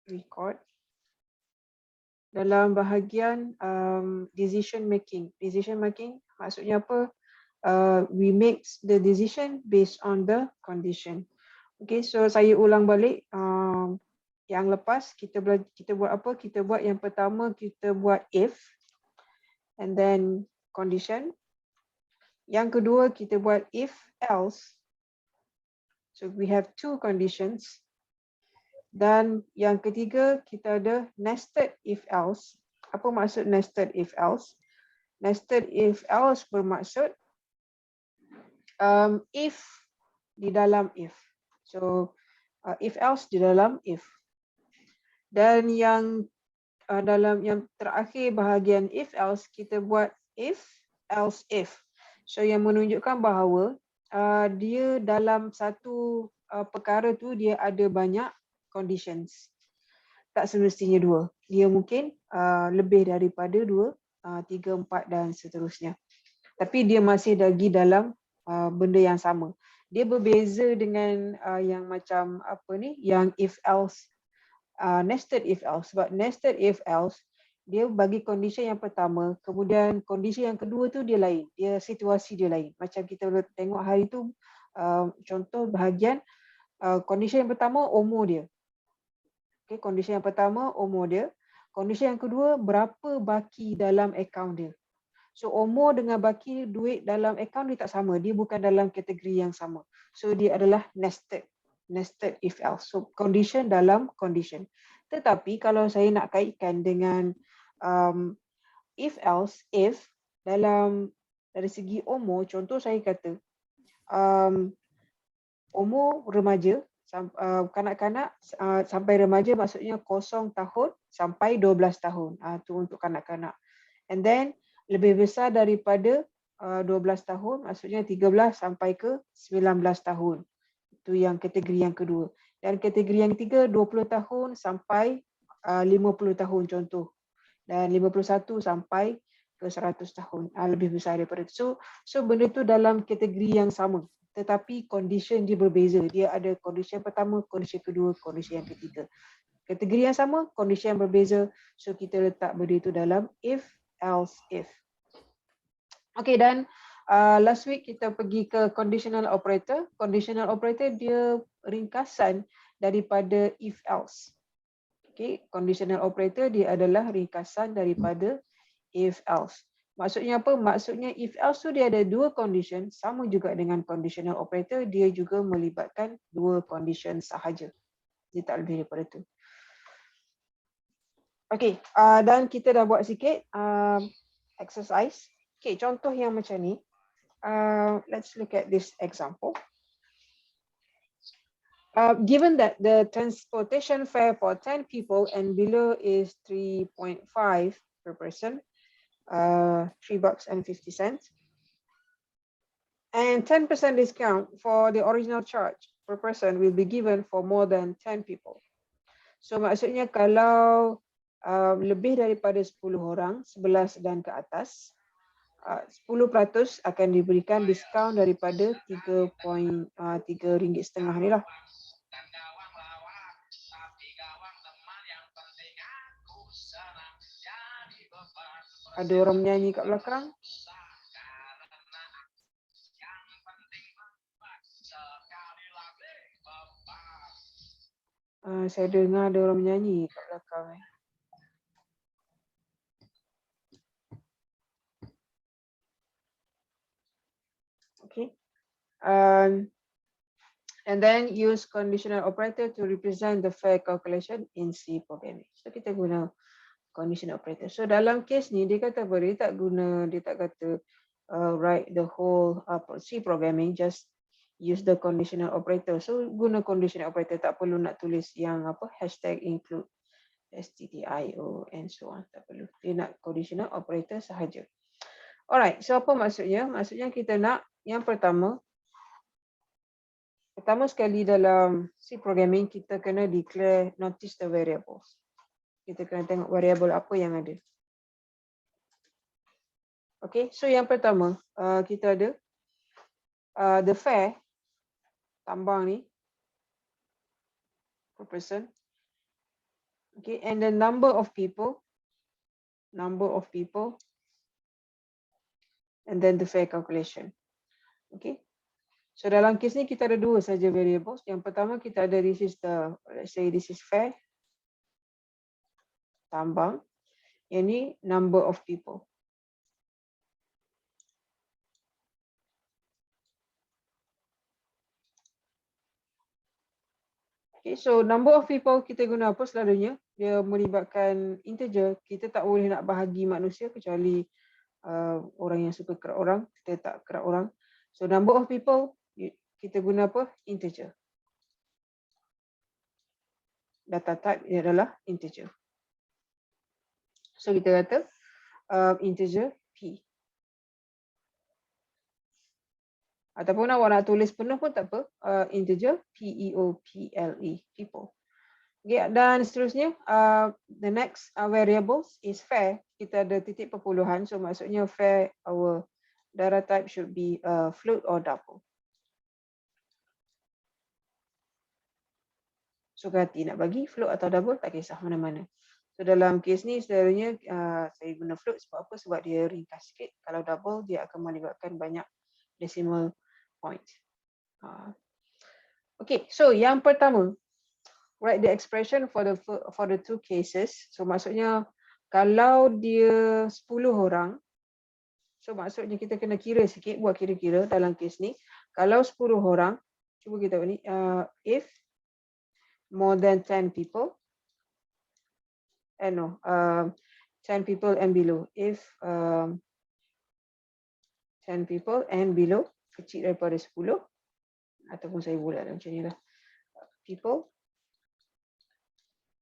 record. Dalam bahagian decision making. Decision making maksudnya apa? We make the decision based on the condition. Okay, so saya ulang balik. Yang lepas kita buat apa? Kita buat yang pertama, kita buat if and then condition. Yang kedua kita buat if else. So we have two conditions. Dan yang ketiga kita ada nested if else. Apa maksud nested if else? Nested if else bermaksud if di dalam if. So if else di dalam if. Dan yang dalam yang terakhir bahagian if else kita buat if else if. So yang menunjukkan bahawa dia dalam satu perkara tu dia ada banyak conditions. Tak semestinya dua. Dia mungkin lebih daripada dua, tiga, empat dan seterusnya. Tapi dia masih lagi dalam benda yang sama. Dia berbeza dengan yang macam apa ni, yang if else, nested if else. Sebab nested if else, dia bagi condition yang pertama, kemudian condition yang kedua tu dia lain. Dia situasi dia lain. Macam kita boleh tengok hari tu, contoh bahagian condition yang pertama umur dia. Okay, condition yang pertama umur dia. Condition yang kedua berapa baki dalam akaun dia. So umur dengan baki duit dalam akaun dia tak sama. Dia bukan dalam kategori yang sama. So dia adalah nested if else. So condition dalam condition. Tetapi kalau saya nak kaitkan dengan if else, if dalam dari segi umur, contoh saya kata umur remaja, kanak-kanak sampai remaja maksudnya 0 tahun sampai 12 tahun. Tu untuk kanak-kanak. And then lebih besar daripada 12 tahun maksudnya 13 sampai ke 19 tahun. Itu yang kategori yang kedua. Dan kategori yang ketiga 20 tahun sampai 50 tahun contoh. Dan 51 sampai ke 100 tahun. Lebih besar daripada itu. So benda tu dalam kategori yang sama. Tetapi condition dia berbeza. Dia ada condition pertama, condition kedua, condition yang ketiga. Kategori yang sama, condition yang berbeza. So kita letak benda itu dalam if, else, if. Okay, dan last week kita pergi ke conditional operator. Conditional operator dia ringkasan daripada if, else. Okay, conditional operator dia adalah ringkasan daripada if, else. Maksudnya apa? Maksudnya if else tu dia ada dua condition, sama juga dengan conditional operator, dia juga melibatkan dua condition sahaja. Dia tak lebih daripada tu. Okay, dan kita dah buat sikit exercise. Okay, contoh yang macam ni. Let's look at this example. Given that the transportation fare for 10 people and below is 3.5 per person, $3.50, and 10% discount for the original charge per person will be given for more than 10 people. So maksudnya kalau lebih daripada 10 orang, 11 dan ke atas, 10% akan diberikan diskaun daripada 3.5 ni lah. Ada orang menyanyi kat belakang. Saya dengar ada orang menyanyi kat belakang. Okay. And then use conditional operator to represent the fare calculation in C programming. So kita guna conditional operator. So dalam case ni dia kata apa? Dia tak kata write the whole C programming, just use the conditional operator. So guna conditional operator, tak perlu nak tulis yang apa #include stdio and so on, tak perlu. Dia nak conditional operator sahaja. Alright, so apa maksudnya? Maksudnya kita nak yang pertama sekali dalam C programming kita kena declare notice the variables. Kita kena tengok variable apa yang ada. Okay, so yang pertama kita ada the fare, tambang ni per person, Okay, and the number of people, and then the fair calculation. Okay, so dalam kes ni kita ada dua saja variables. Yang pertama kita ada this is the, let's say this is fair, tambang. Yang ni number of people. Okay, so number of people kita guna apa selalunya? Dia melibatkan integer. Kita tak boleh nak bahagi manusia kecuali orang yang suka kerak orang, kita tak kerak orang. So number of people kita guna apa? Integer. Data type ini adalah integer. So kita kata integer P. Ataupun awak nak tulis penuh pun tak apa, integer P-E-O-P-L-E, people. Okay, dan seterusnya, the next variables is fair. Kita ada titik perpuluhan, so maksudnya fair, our data type should be float or double. So hati nak bagi float atau double, tak kisah mana-mana. So dalam kes ni sebenarnya saya guna float sebab apa? Sebab dia ringkas sikit. Kalau double, dia akan melibatkan banyak decimal point. Okay, so yang pertama, write the expression for the two cases. So maksudnya kalau dia 10 orang, so maksudnya kita kena kira sikit, buat kira-kira dalam kes ni. Kalau 10 orang, cuba kita buat ni, if more than 10 people, 10 people and below. If 10 people and below, kecil daripada 10, ataupun saya bulat macam ni lah. People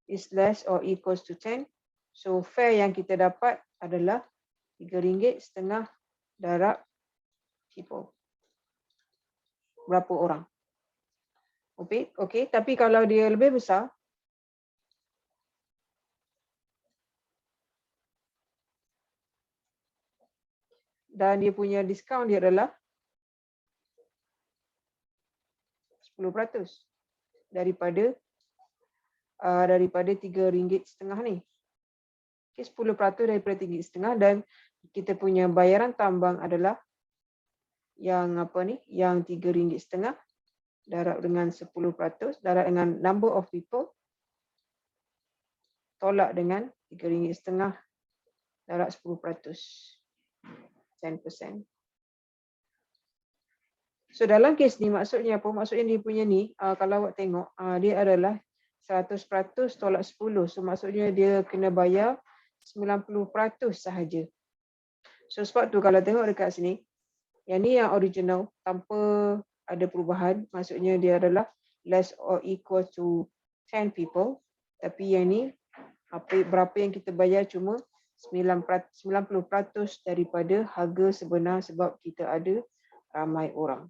is less or equals to 10. So fair yang kita dapat adalah RM3.50 darab people. Berapa orang? Okay, tapi kalau dia lebih besar, dan dia punya diskaun dia adalah 10% daripada RM3.50 ni. Okay, 10% daripada RM3.50 dan kita punya bayaran tambang adalah yang apa ni? Yang RM3.50 darab dengan 10%, darab dengan number of people, tolak dengan RM3.50 darab 10%. 10%. So dalam kes ni maksudnya apa? Maksudnya dia punya ni, kalau awak tengok, dia adalah 100% tolak 10. So maksudnya dia kena bayar 90% sahaja. So sebab tu kalau tengok dekat sini, yang ni yang original tanpa ada perubahan, maksudnya dia adalah less or equal to 10 people. Tapi yang ni, berapa yang kita bayar cuma 90% daripada harga sebenar sebab kita ada ramai orang.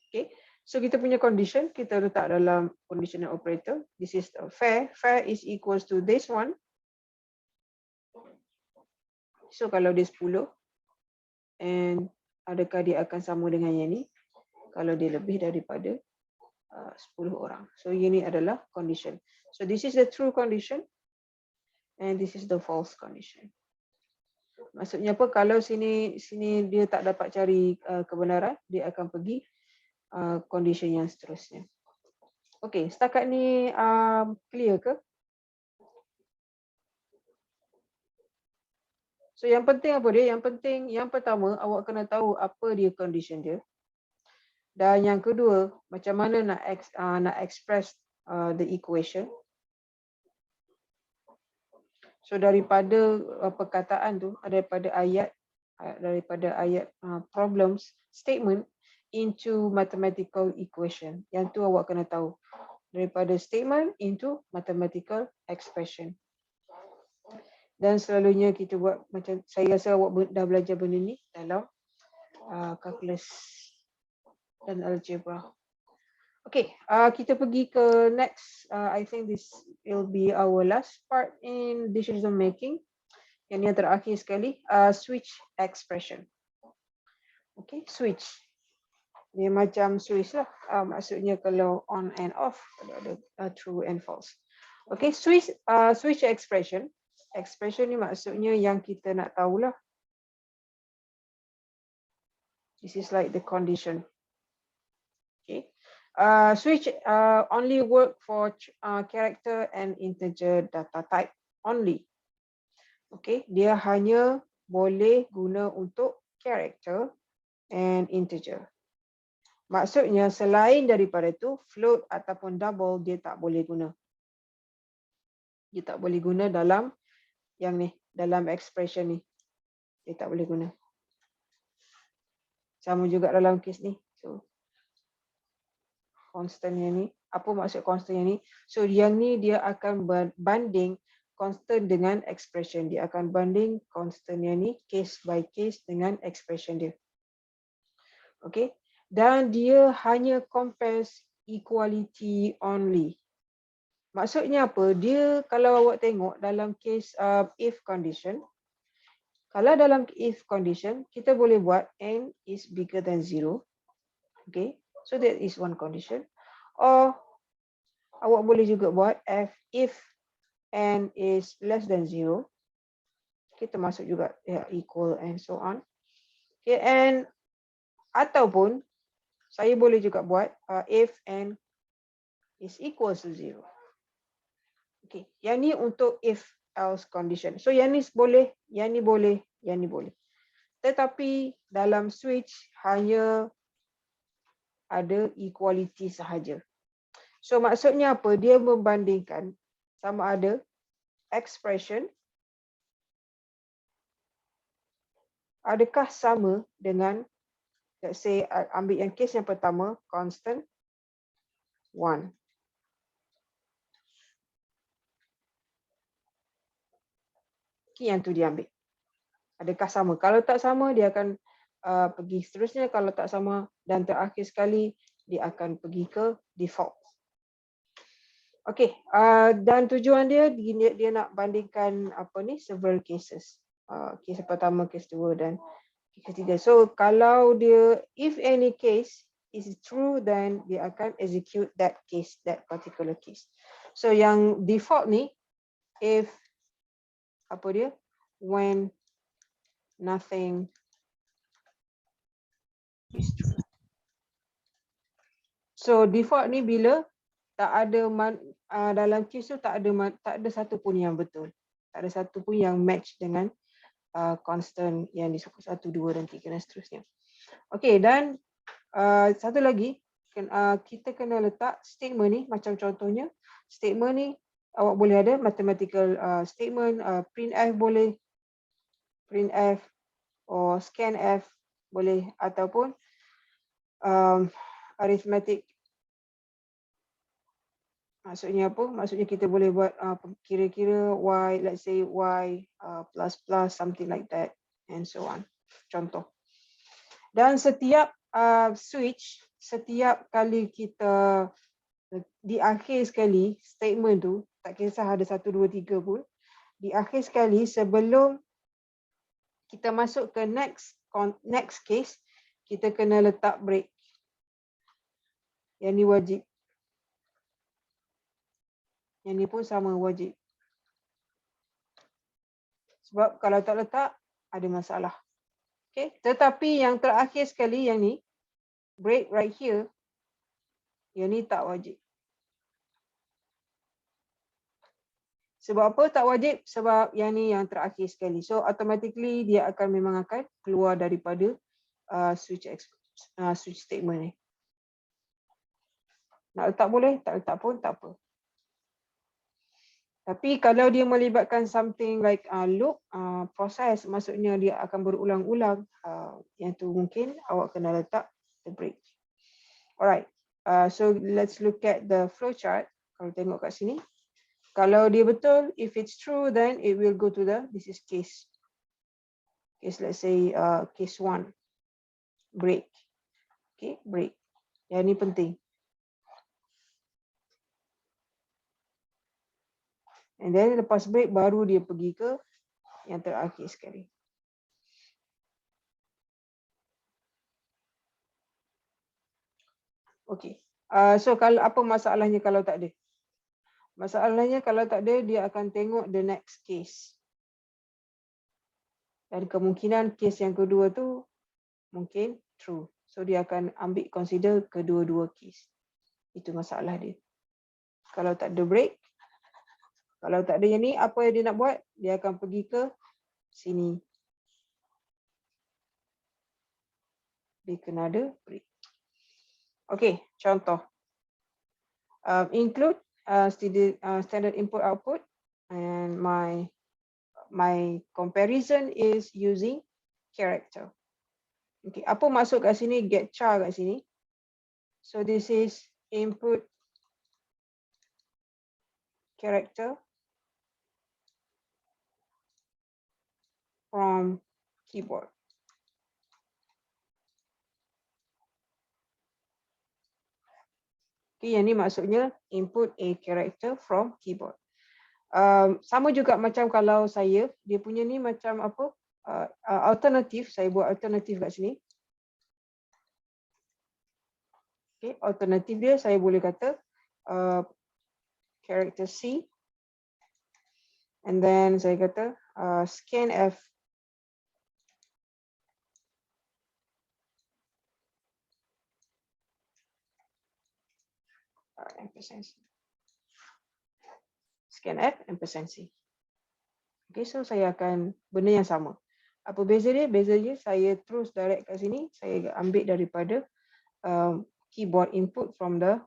Okay, so kita punya condition, kita letak dalam conditional operator. This is fair. Fair is equals to this one. So kalau dia 10, and adakah dia akan sama dengan yang ni? Kalau dia lebih daripada 10 orang. So ini adalah condition. So this is the true condition. And this is the false condition. Maksudnya apa? Kalau sini dia tak dapat cari kebenaran, dia akan pergi condition yang seterusnya. Okay, setakat ni clear ke? So yang penting apa dia? Yang penting, yang pertama awak kena tahu apa dia condition dia. Dan yang kedua, macam mana nak express the equation. So daripada perkataan tu, daripada ayat problems statement into mathematical equation. Yang tu awak kena tahu. Daripada statement into mathematical expression. Dan selalunya kita buat macam, saya rasa awak dah belajar benda ni dalam calculus dan algebra. Okay, kita pergi ke next. I think this will be our last part in decision making. Yang terakhir sekali, switch expression. Okay, switch. Dia macam switch lah. Maksudnya kalau on and off, ada true and false. Okay, switch expression. Expression ni maksudnya yang kita nak tahulah. This is like the condition. Okay. Switch only work for character and integer data type only. Okay, dia hanya boleh guna untuk character and integer. Maksudnya selain daripada itu, float ataupun double dia tak boleh guna. Dia tak boleh guna dalam yang ni, dalam expression ni. Dia tak boleh guna. Sama juga dalam kes ni. So constant yang ni, apa maksud constant yang ni? So yang ni dia akan banding constant dengan expression. Dia akan banding constant yang ni case by case dengan expression dia. Okay. Dan dia hanya compares equality only. Maksudnya apa? Dia kalau awak tengok dalam case if condition, kalau dalam if condition, kita boleh buat n is bigger than 0. Okay. So that is one condition. Or awak boleh juga buat if n is less than 0. Kita masuk juga equal and so on. Okay. And ataupun saya boleh juga buat if n is equal to 0. Okay, yang ni untuk if else condition. So yang ni boleh, yang ni boleh, yang ni boleh. Tetapi dalam switch hanya ada equality sahaja. So maksudnya apa? Dia membandingkan sama ada expression adakah sama dengan, let's say ambil yang case yang pertama, constant 1. Yang tu dia ambil. Adakah sama? Kalau tak sama, dia akan pergi seterusnya. Kalau tak sama dan terakhir sekali, dia akan pergi ke default. Okey, dan tujuan dia nak bandingkan apa ni several cases. Case pertama, case 2 dan case 3. So kalau dia if any case is true, then dia akan execute that case, that particular case. So yang default ni if apa dia? When nothing is true. So default ni bila tak ada dalam case tu tak ada satu pun yang betul. Tak ada satu pun yang match dengan constant yang disebut 1, 2 dan 3 dan seterusnya. Okey, dan satu lagi kita kena letak statement ni, macam contohnya statement ni awak boleh ada mathematical statement, printf boleh, printf or scanf boleh, ataupun arithmetic. Maksudnya apa? Maksudnya kita boleh buat kira-kira y, let's say y plus plus something like that and so on. Contoh. Dan setiap switch, setiap kali kita di akhir sekali statement tu, tak kisah ada 1, 2, 3 pun, di akhir sekali sebelum kita masuk ke next case, kita kena letak break. Yang ni wajib. Yang ni pun sama wajib. Sebab kalau tak letak, ada masalah. Okay. Tetapi yang terakhir sekali yang ni, break right here, yang ni tak wajib. Sebab apa tak wajib? Sebab yang ni yang terakhir sekali. So automatically dia memang akan keluar daripada switch statement ni. Nak letak boleh, tak letak pun tak apa. Tapi kalau dia melibatkan something like loop, proses, maksudnya dia akan berulang-ulang, yang tu mungkin awak kena letak the break. Alright, so let's look at the flowchart. Kalau tengok kat sini. Kalau dia betul, if it's true, then it will go to this is case. Case, let's say case 1. Break. Okay, break. Yang ni penting. And then lepas break, baru dia pergi ke yang terakhir sekali. Okay. So kalau apa masalahnya kalau tak ada? Masalahnya kalau tak ada, dia akan tengok the next case. Dan kemungkinan case yang kedua tu mungkin true. So dia akan ambil consider kedua-dua case. Itu masalah dia. Kalau tak ada break, kalau tak ada yang ni, apa yang dia nak buat? Dia akan pergi ke sini. Dia kena ada break. Okay, contoh. Include standard input output, and my comparison is using character. Okay, apa masuk kat sini? Get char kat sini. So this is input character from keyboard. Okay, yang ni maksudnya input a character from keyboard. Sama juga macam kalau saya, dia punya ni macam apa? Alternatif, saya buat alternatif kat sini. Okay, alternatif dia saya boleh kata character C, and then saya kata scan F. Ampersand C. Scan F ampersand C. Okay, so saya akan benda yang sama. Apa beza dia? Beza dia saya terus direct kat sini, saya ambil daripada keyboard input from the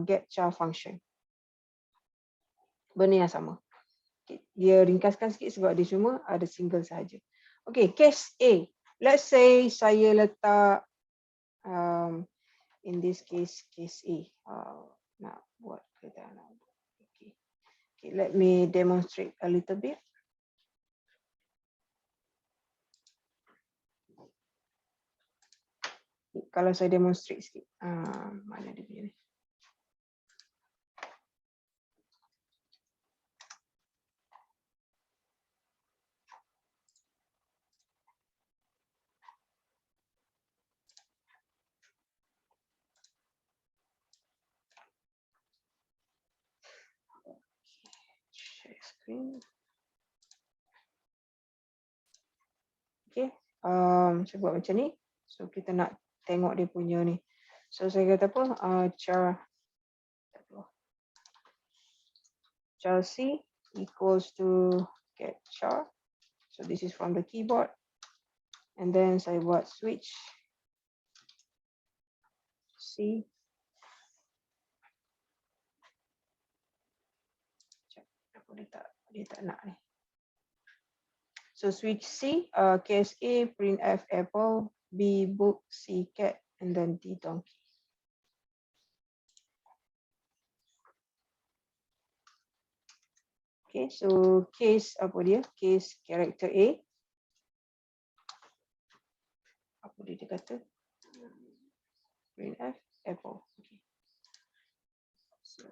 get char function. Benda yang sama. Okay, dia ringkaskan sikit sebab dia cuma ada single sahaja. Okay, case A. Let's say saya letak in this case, case A. Nak buat ke tak nak buat? Okay. Okay, let me demonstrate a little bit. Kalau saya demonstrate sikit, mana dia punya ni? Share screen. Okay, saya buat macam ni. So kita nak tengok dia punya ni. So saya kata apa? Char C equals to get char. So this is from the keyboard. And then saya buat switch C. Apa dia tak nak ni. So switch C, case A, print F apple, B book, C cat, and then D donkey. Okay, so case apa dia? Case character A. Apa dia kata? Print F apple. Okay. So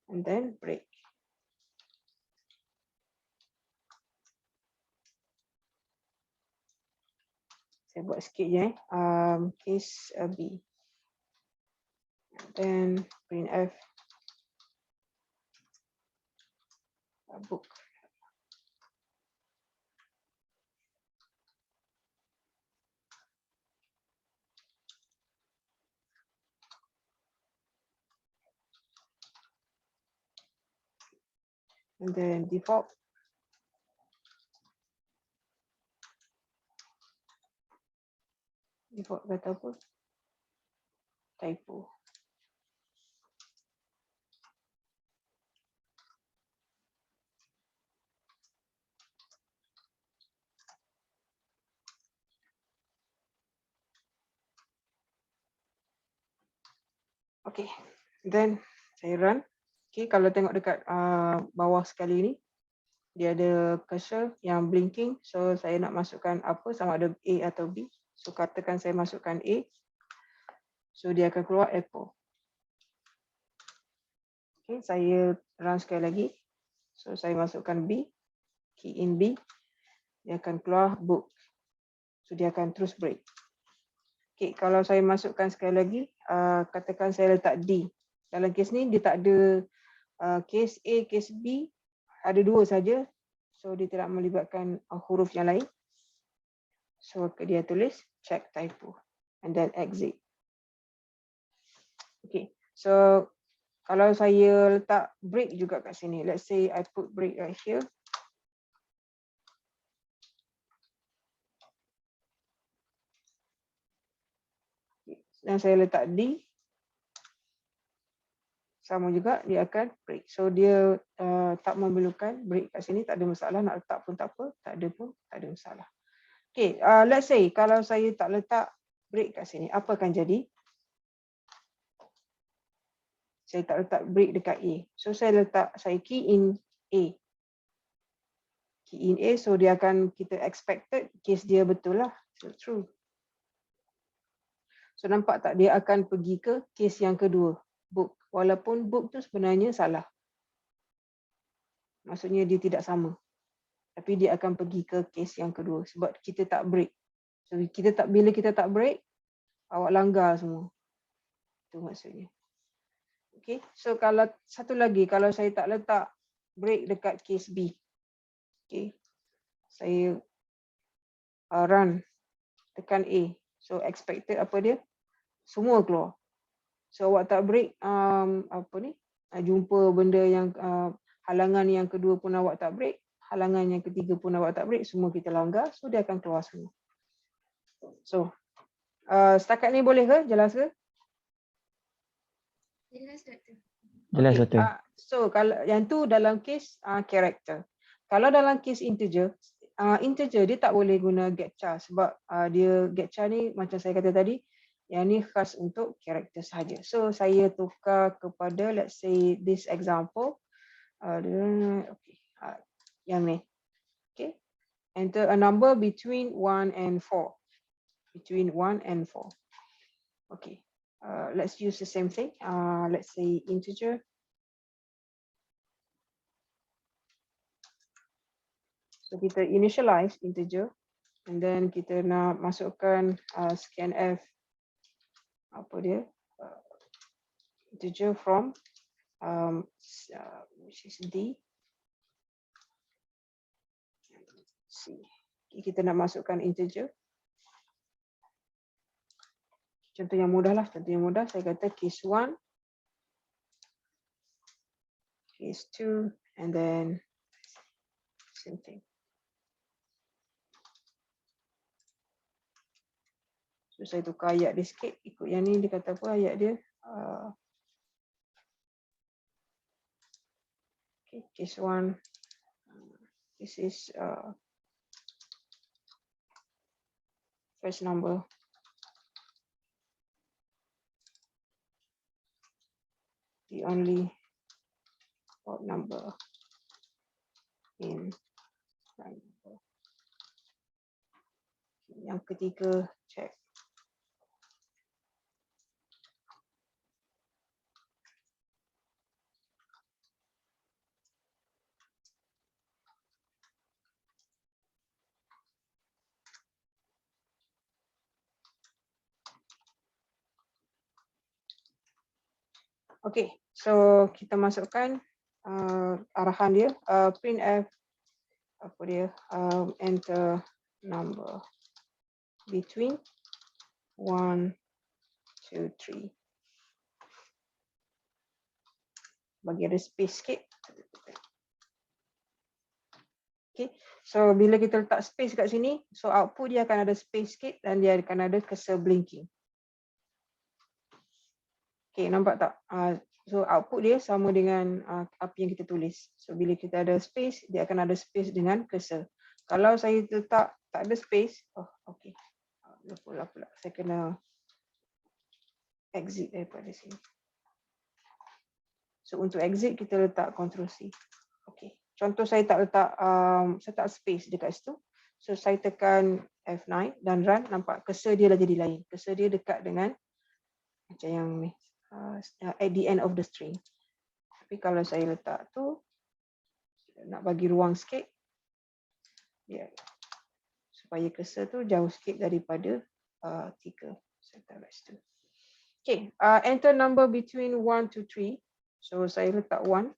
and then break. Saya buat sikit je case B. And then print F book. And then default. Default kata apa? Typo. Okay, then saya run. Okay, kalau tengok dekat bawah sekali ni, dia ada cursor yang blinking. So saya nak masukkan apa, sama ada A atau B. So katakan saya masukkan A. So dia akan keluar apple. Okay, saya run sekali lagi. So saya masukkan B, key in B. dia akan keluar book. So dia akan terus break. Okay, kalau saya masukkan sekali lagi, katakan saya letak D. Dalam kes ni dia tak ada kes A, kes B, ada dua saja. So dia tidak melibatkan huruf yang lain. So dia tulis check typo and then exit. Okay, so kalau saya letak break juga kat sini, let's say I put break right here. Dan saya letak D, sama juga dia akan break. So dia tak memerlukan break kat sini, tak ada masalah. Nak letak pun tak apa, tak ada pun tak ada masalah. Okay, let's say kalau saya tak letak break kat sini, apa akan jadi? Saya tak letak break dekat A. So saya key in A. Key in A, so dia akan, kita expected case dia betul lah. So true. So nampak tak, dia akan pergi ke case yang kedua, book. Walaupun book tu sebenarnya salah. Maksudnya dia tidak sama. Tapi dia akan pergi ke case yang kedua sebab kita tak break. So bila kita tak break, awak langgar semua. Itu maksudnya. Okay, so kalau satu lagi, kalau saya tak letak break dekat case B. Okay, saya run, tekan A. So expected apa dia? Semua keluar. So awak tak break, jumpa benda yang halangan yang kedua pun awak tak break, halangan yang ketiga pun awak tak break, semua kita langgar, so dia akan keluar semua. So setakat ni boleh ke? Jelas ke? Jelas, Doktor. Jelas, Okay. Doktor. So kalau yang tu dalam case character. Kalau dalam case integer, integer dia tak boleh guna get char sebab dia get char ni macam saya kata tadi, yang ni khas untuk character sahaja. So saya tukar kepada, let's say this example, yang ni. Okay. Enter a number between 1 and 4. Between 1 and 4. Okay. Let's use the same thing. Let's say integer. So kita initialize integer and then kita nak masukkan scanf apa dia, integer from which is D. C. Kita nak masukkan integer. Contoh yang mudah lah, saya kata case 1, case 2, and then same thing. So saya tukar ayat dia sikit, ikut yang ni dia kata apa ayat dia. Okay, case 1, this is first number. The only odd number in prime number. Yang ketiga, check. Okay, so kita masukkan arahan dia, printf apa dia, enter number between 1, 2, 3. Bagi ada space sikit. Okay, so bila kita letak space kat sini, so output dia akan ada space sikit dan dia akan ada cursor blinking. Okay, nampak tak? So output dia sama dengan apa yang kita tulis. So bila kita ada space, dia akan ada space dengan cursor. Kalau saya letak tak ada space, okay. Lupa pula. Saya kena exit daripada sini. So untuk exit kita letak Ctrl C. Okay. Contoh saya tak letak space dekat situ. So saya tekan F9 dan run, nampak cursor dia dah jadi lain. Cursor dia dekat dengan macam yang ni. At the end of the string. Tapi kalau saya letak tu, nak bagi ruang sikit, dia supaya cursor tu jauh sikit daripada 3. Saya taruh situ. Okay, enter number between 1 to 3. So saya letak 1.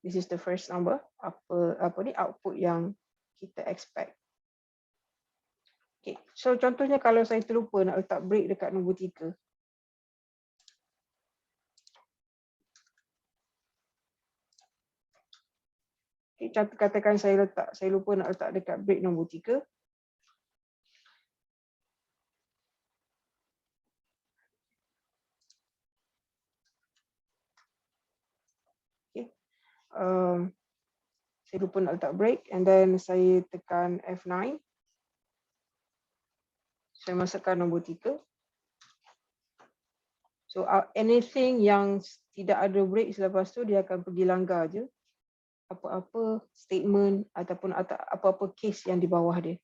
This is the first number. Apa ni output yang kita expect. Okay, so contohnya kalau saya terlupa nak letak break dekat nombor 3. Okay, katakan saya lupa nak letak dekat break nombor 3. Saya lupa nak letak break and then saya tekan F9. Saya masukkan nombor 3. So anything yang tidak ada break selepas tu dia akan pergi langgar je apa-apa statement ataupun apa-apa case yang di bawah dia.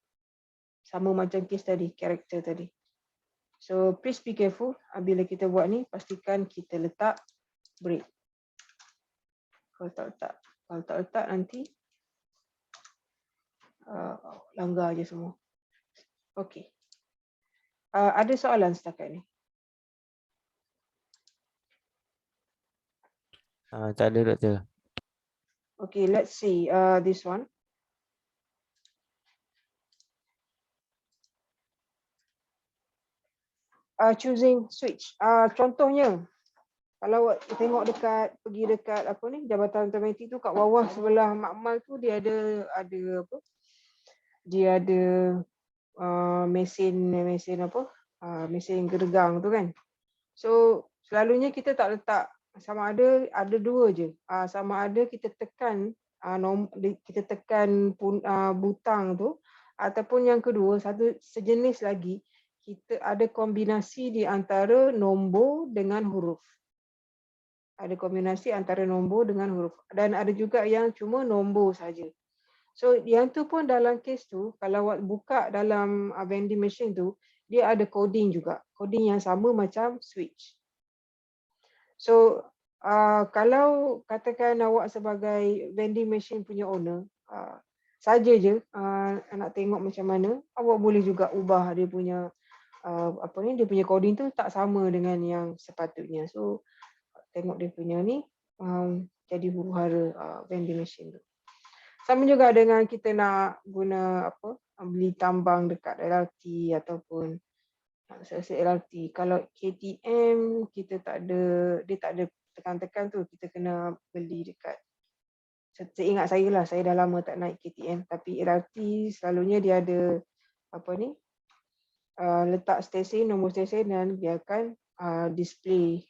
Sama macam case tadi, karakter tadi. So please be careful bila kita buat ni, pastikan kita letak break. Kalau tak letak nanti langgar je semua. Okey. Ada soalan setakat ni? Tak ada, Doktor. Okay, let's see this one. Choosing switch. Contohnya, kalau tengok pergi dekat apa ni, Jabatan Matematik tu kat bawah sebelah makmal tu dia ada apa? Dia ada mesin apa? Mesin gergang tu kan. So selalunya kita tak letak, sama ada dua je. Sama ada kita tekan butang tu, ataupun yang kedua satu sejenis lagi, kita ada kombinasi di antara nombor dengan huruf. Ada kombinasi antara nombor dengan huruf, dan ada juga yang cuma nombor saja. So yang tu pun dalam case tu, kalau buka dalam vending machine tu, dia ada coding juga, coding yang sama macam switch. So kalau katakan awak sebagai vending machine punya owner, saja je nak tengok macam mana, awak boleh juga ubah dia punya dia punya coding tu tak sama dengan yang sepatutnya. So tengok dia punya ni jadi huru-hara vending machine tu. Sama juga dengan kita nak guna beli tambang dekat LRT ataupun selesai LRT. Kalau KTM kita dia tak ada tekan-tekan tu, kita kena beli dekat. Seingat saya lah, saya dah lama tak naik KTM, tapi LRT selalunya dia ada letak stesen, nombor stesen, dan dia akan display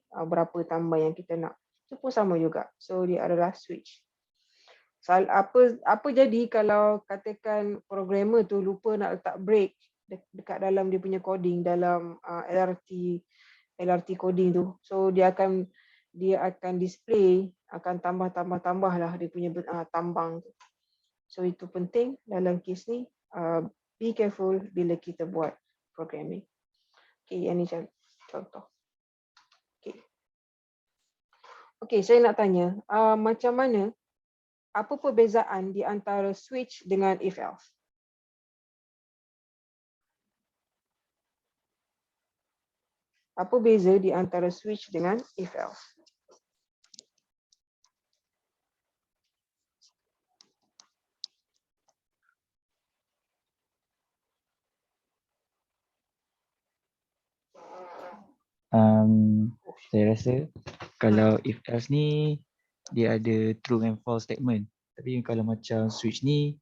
berapa tambah yang kita nak. Itu pun sama juga. So dia adalah switch. Apa jadi kalau katakan programmer tu lupa nak letak break dekat dalam dia punya coding dalam LRT coding tu. So dia akan display, akan tambah lah dia punya tambang tu. So itu penting dalam kes ni. Be careful bila kita buat programming. Okay, yang ni contoh. Okay, saya nak tanya, macam mana, apa perbezaan di antara switch dengan if else? Apa beza di antara switch dengan if else? Saya rasa kalau if else ni dia ada true and false statement. Tapi kalau macam switch ni,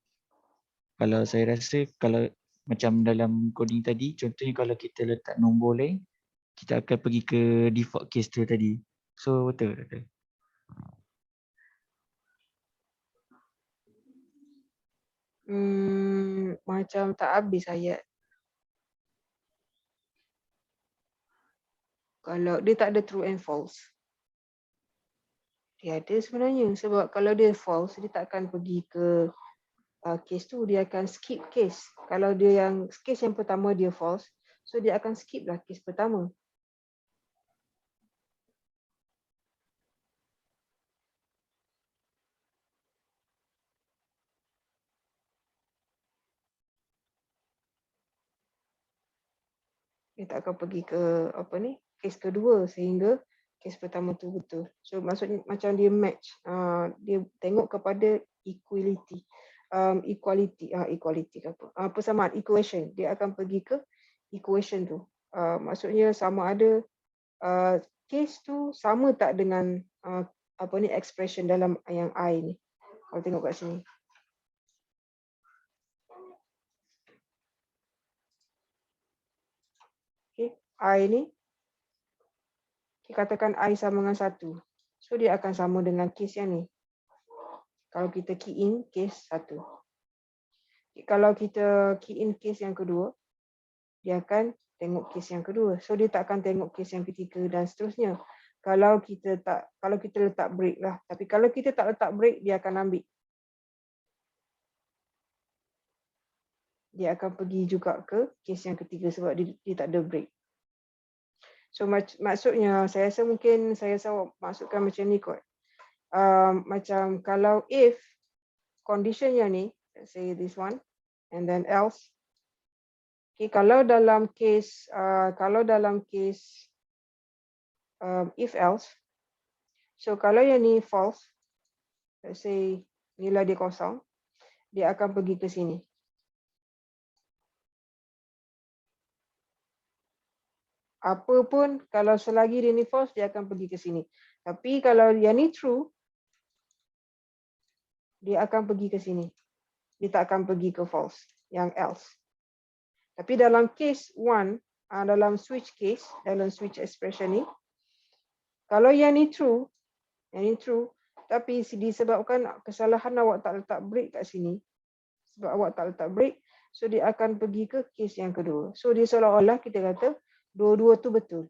kalau saya rasa kalau macam dalam coding tadi, contohnya kalau kita letak nombor lain, kita akan pergi ke default case tu tadi. So betul. Macam tak habis ayat. Kalau dia tak ada true and false. Dia ada sebenarnya, sebab kalau dia false, dia tak akan pergi ke case tu, dia akan skip case. Kalau dia case yang pertama dia false, so dia akan skip lah case pertama. Dia tak akan pergi ke apa ni, kes kedua sehingga kes pertama tu betul. So maksudnya macam dia match, dia tengok kepada equality. Equality ke apa? Persamaan equation. Dia akan pergi ke equation tu. Maksudnya sama ada case tu sama tak dengan apa ni expression dalam yang I ni. Kalau tengok kat sini. Okay, I ni kita katakan I sama dengan 1. So dia akan sama dengan case yang ni. Kalau kita key in case 1. Kalau kita key in case yang kedua, dia akan tengok case yang kedua. So dia tak akan tengok case yang ketiga dan seterusnya. Kalau kita letak break lah. Tapi kalau kita tak letak break, dia akan ambil. Dia akan pergi juga ke case yang ketiga sebab dia tak ada break. So maksudnya saya rasa mungkin saya masukkan macam ni kot. Macam kalau if conditionnya ni, let's say this one, and then else. Okay, kalau dalam case if else, so kalau yang ni false, let's say nilai dia kosong, dia akan pergi ke sini. Apa pun kalau selagi dia ni false, dia akan pergi ke sini. Tapi kalau yang ni true, dia akan pergi ke sini. Dia tak akan pergi ke false, yang else. Tapi dalam case 1, dalam switch case, dalam switch expression ni, kalau yang ni true, tapi disebabkan kesalahan awak tak letak break kat sini, sebab awak tak letak break, so dia akan pergi ke case yang kedua. So dia seolah-olah kita kata dua-dua tu betul.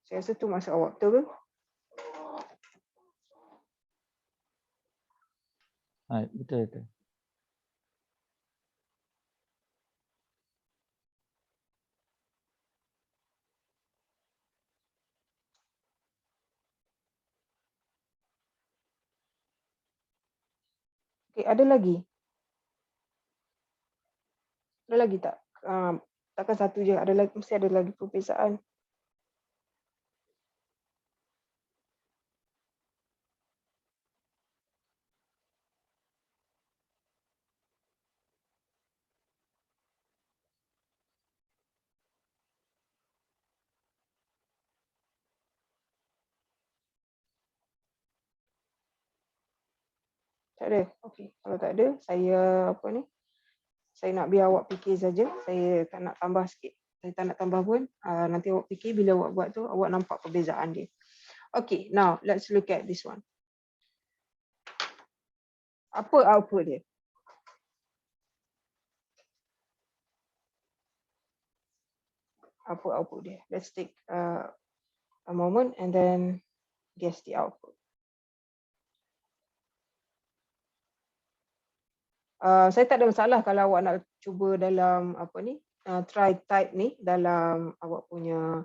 Saya rasa tu maksud awak, betul ke? Betul. Okay, ada lagi? Ada lagi tak? Takkan satu je, ada lagi, mesti ada lagi perbezaan. Tak ada? Okey. Kalau tak ada, saya nak biar awak fikir saja. Saya tak nak tambah sikit. Saya tak nak tambah pun. Nanti awak fikir bila awak buat tu, awak nampak perbezaan dia. Okay, now let's look at this one. Apa output dia? Apa output dia? Let's take a moment and then guess the output. Saya tak ada masalah kalau awak nak cuba dalam try type ni dalam awak punya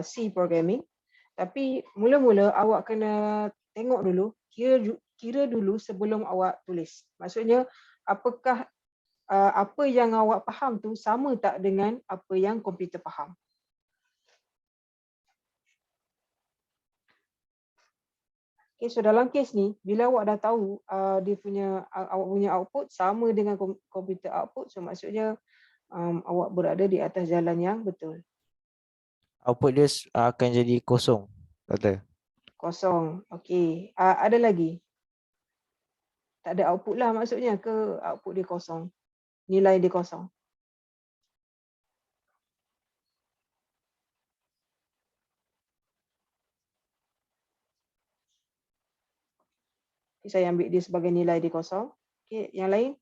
C programming. Tapi mula-mula awak kena tengok dulu, kira dulu sebelum awak tulis. Maksudnya apakah apa yang awak faham tu sama tak dengan apa yang komputer faham. Okay, so dalam kes ni, bila awak dah tahu awak punya output sama dengan komputer output, so maksudnya awak berada di atas jalan yang betul. Output dia akan jadi kosong, kata. Kosong. Okey. Ada lagi? Tak ada output lah maksudnya ke output dia kosong? Nilai dia kosong. Okay, saya ambil dia sebagai nilai dia kosong. Okey, yang lain?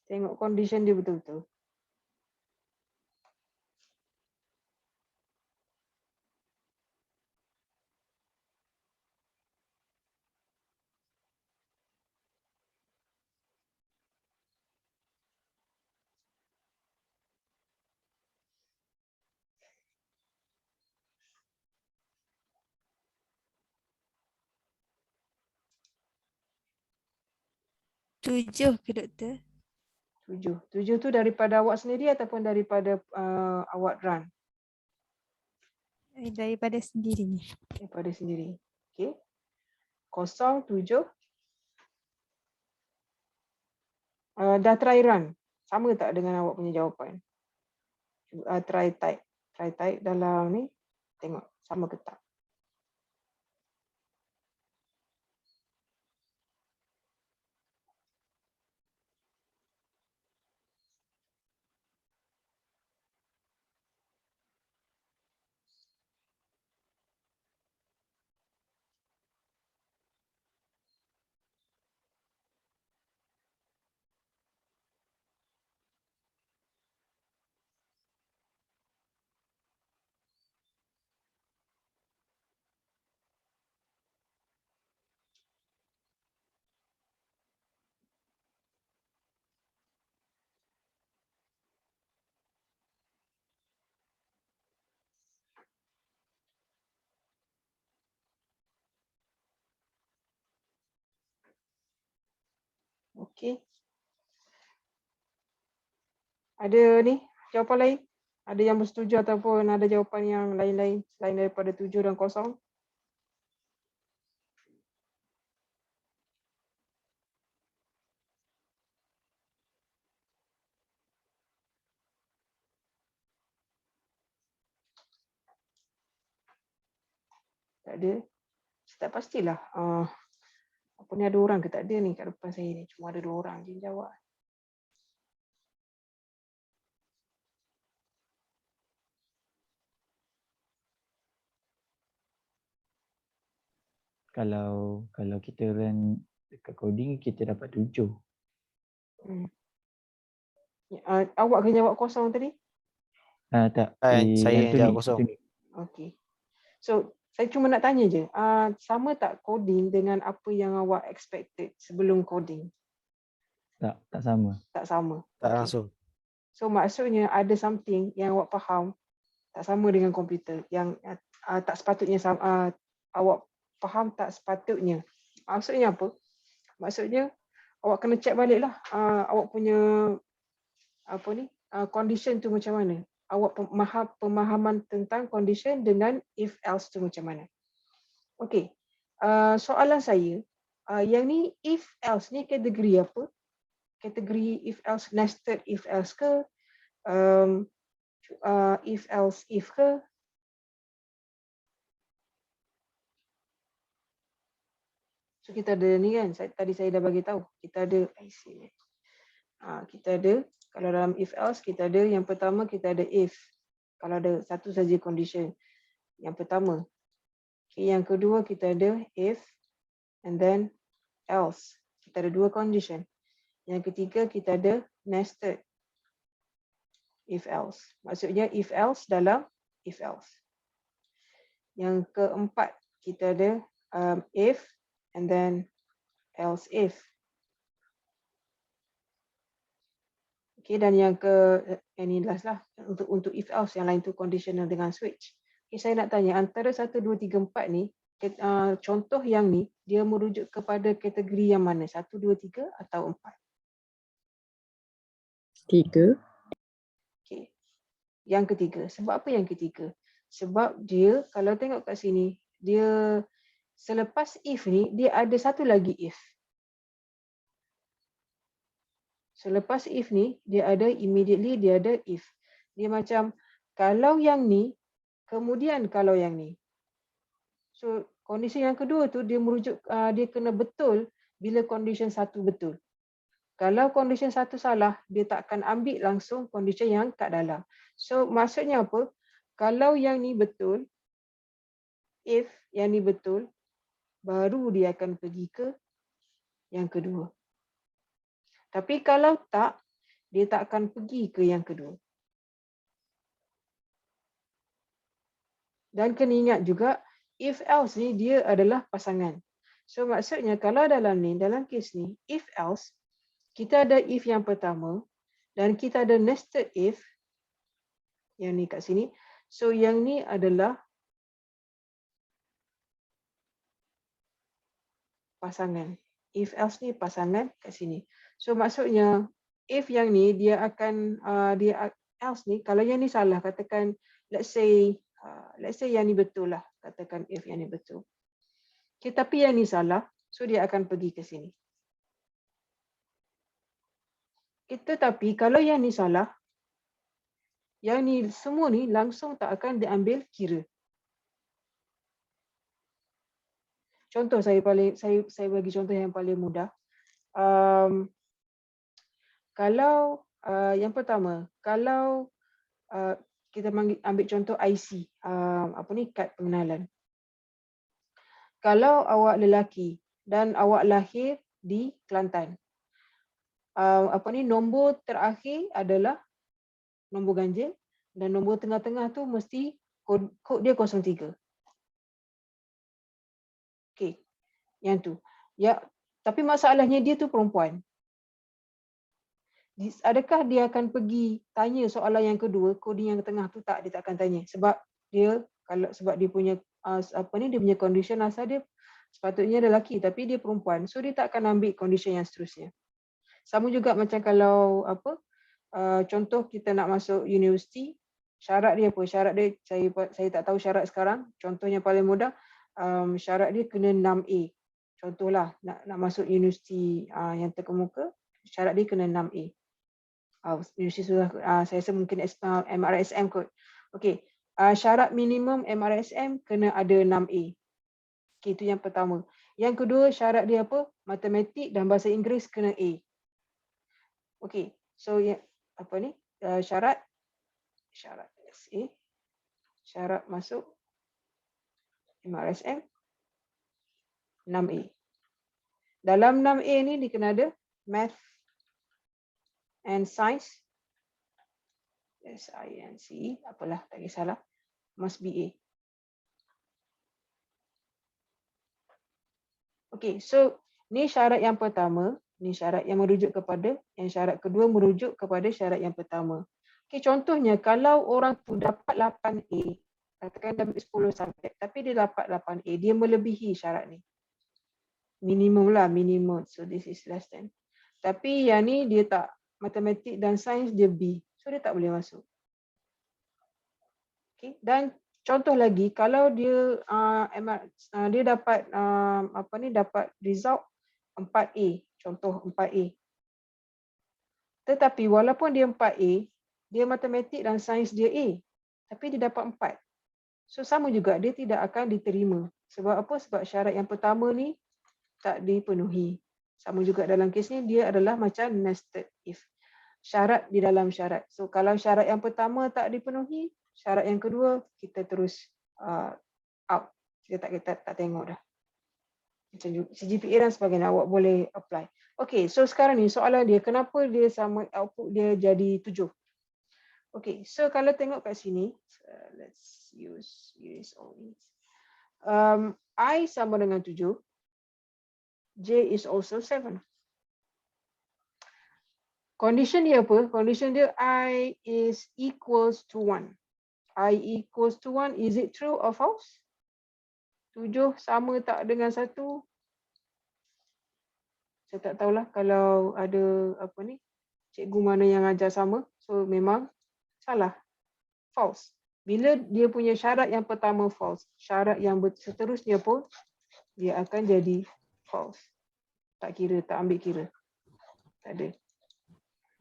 Tengok condition dia betul-betul. 7 ke doktor? 7. 7 tu daripada awak sendiri ataupun daripada awak run? Daripada sendiri. Daripada sendiri. Okey. 0, 7. Dah try run. Sama tak dengan awak punya jawapan? Try type. Try type dalam ni. Tengok sama ke tak. Okey. Ada ni jawapan lain? Ada yang bersetuju ataupun ada jawapan yang lain-lain selain daripada 7 dan 0? Tak ada. Tak pastilah. Apa ni ada orang ke tak ada ni kat depan saya ni. Cuma ada 2 orang je yang jawab. Kalau kita run dekat coding, kita dapat 7. Awak kena jawab 0 tadi? Tak. Saya yang jawab kosong. Okey. So, saya cuma nak tanya je. Sama tak coding dengan apa yang awak expected sebelum coding? Tak sama. Tak sama. Tak Okey. langsung. So, maksudnya ada something yang awak faham tak sama dengan komputer. Yang tak sepatutnya sama, awak faham tak sepatutnya. Maksudnya apa? Maksudnya awak kena check balik lah awak punya condition tu macam mana. Awak pemahaman tentang condition dengan if else tu macam mana. Okey. Soalan saya, yang ni if else ni kategori apa? Kategori if else nested if else ke? If else if ke? So kita ada ni kan, tadi saya dah bagi tahu. Kita ada kita ada kalau dalam if else kita ada yang pertama kita ada if. Kalau ada satu saja condition. Yang pertama. Okay, yang kedua kita ada if and then else. Kita ada 2 condition. Yang ketiga kita ada nested if else. Maksudnya if else dalam if else. Yang keempat kita ada if and then else if. Okay, dan yang ini last lah untuk if else, yang lain tu conditional dengan switch. Okay, saya nak tanya antara 1, 2, 3, 4 ni contoh yang ni dia merujuk kepada kategori yang mana? 1, 2, 3 atau 4? 3. Okay. Yang ketiga. Sebab apa yang ketiga? Sebab dia kalau tengok kat sini dia selepas if ni dia ada satu lagi if. Selepas if ni, dia ada immediately, dia ada if. Dia macam, kalau yang ni, kemudian kalau yang ni. So, kondisi yang kedua tu, dia merujuk, dia kena betul bila condition 1 betul. Kalau condition 1 salah, dia tak akan ambil langsung condition yang kat dalam. So, maksudnya apa? Kalau yang ni betul, if yang ni betul, baru dia akan pergi ke yang kedua. Tapi kalau tak, dia tak akan pergi ke yang kedua. Dan kena ingat juga, if else ni dia adalah pasangan. So maksudnya kalau dalam ni, dalam kes ni, if else, kita ada if yang pertama dan kita ada nested if yang ni kat sini. So yang ni adalah pasangan. if else ni pasangan kat sini. So maksudnya if yang ni dia akan else ni, kalau yang ni salah, katakan let's say yang ni betul lah, katakan if yang ni betul. Okay, tapi yang ni salah, so dia akan pergi ke sini. Tetapi kalau yang ni salah, yang ni semua ni langsung tak akan diambil kira. Contoh saya bagi contoh yang paling mudah. Kalau yang pertama, kalau kita ambil contoh IC, kad pengenalan. Kalau awak lelaki dan awak lahir di Kelantan, nombor terakhir adalah nombor ganjil dan nombor tengah-tengah tu mesti kod dia 03. Okey, yang tu. Ya, tapi masalahnya dia tu perempuan. Adakah dia akan pergi tanya soalan yang kedua, koding yang tengah tu? Tak, dia tak akan tanya sebab dia punya dia punya condition asal dia sepatutnya lelaki tapi dia perempuan. So dia tak akan ambil condition yang seterusnya. Sama juga macam kalau contoh kita nak masuk universiti, syarat dia apa? Syarat dia saya tak tahu syarat sekarang. Contoh yang paling mudah, syarat dia kena 6A. Contohlah nak masuk universiti yang terkemuka, syarat dia kena 6A. Universiti sudah saya rasa mungkin MRSM kot. Okey, syarat minimum MRSM kena ada 6A. Okey, itu yang pertama. Yang kedua, syarat dia apa? Matematik dan bahasa Inggeris kena A. Okey, so syarat A, syarat masuk MRSM 6A. Dalam 6A ni dia kena ada math and science, SINC, apalah, tak kisahlah, must be A. Okay, so ni syarat yang pertama, ni syarat yang merujuk kepada, yang syarat kedua merujuk kepada syarat yang pertama. Okay, contohnya kalau orang tu dapat 8A, katakan dapat 10 subjek, tapi dia dapat 8A, dia melebihi syarat ni. Minimum lah, minimum. So this is less than. Tapi yang ni dia tak, matematik dan sains dia B. So dia tak boleh masuk. Okay. Dan contoh lagi, kalau dia dia dapat dapat result 4A, contoh 4A. Tetapi walaupun dia 4A, dia matematik dan sains dia A, tapi dia dapat 4. So sama juga dia tidak akan diterima. Sebab apa? Sebab syarat yang pertama ni tak dipenuhi. Sama juga dalam kes ni dia adalah macam nested if. Syarat di dalam syarat. So kalau syarat yang pertama tak dipenuhi, syarat yang kedua kita terus out. Kita tak tengok dah. Macam CGPA dan sebagainya awak boleh apply. Okay, so sekarang ni soalan dia, kenapa dia sama output dia jadi 7? Okay, so kalau tengok kat sini, let's use all these. I sama dengan 7. J is also 7. Condition dia apa? Condition dia I is equals to 1. I equals to 1, is it true or false? 7 sama tak dengan 1? Saya tak tahulah kalau ada cikgu mana yang ajar sama. So memang salah. False. Bila dia punya syarat yang pertama false, syarat yang seterusnya pun dia akan jadi false. Tak kira, tak ambil kira. Tak ada.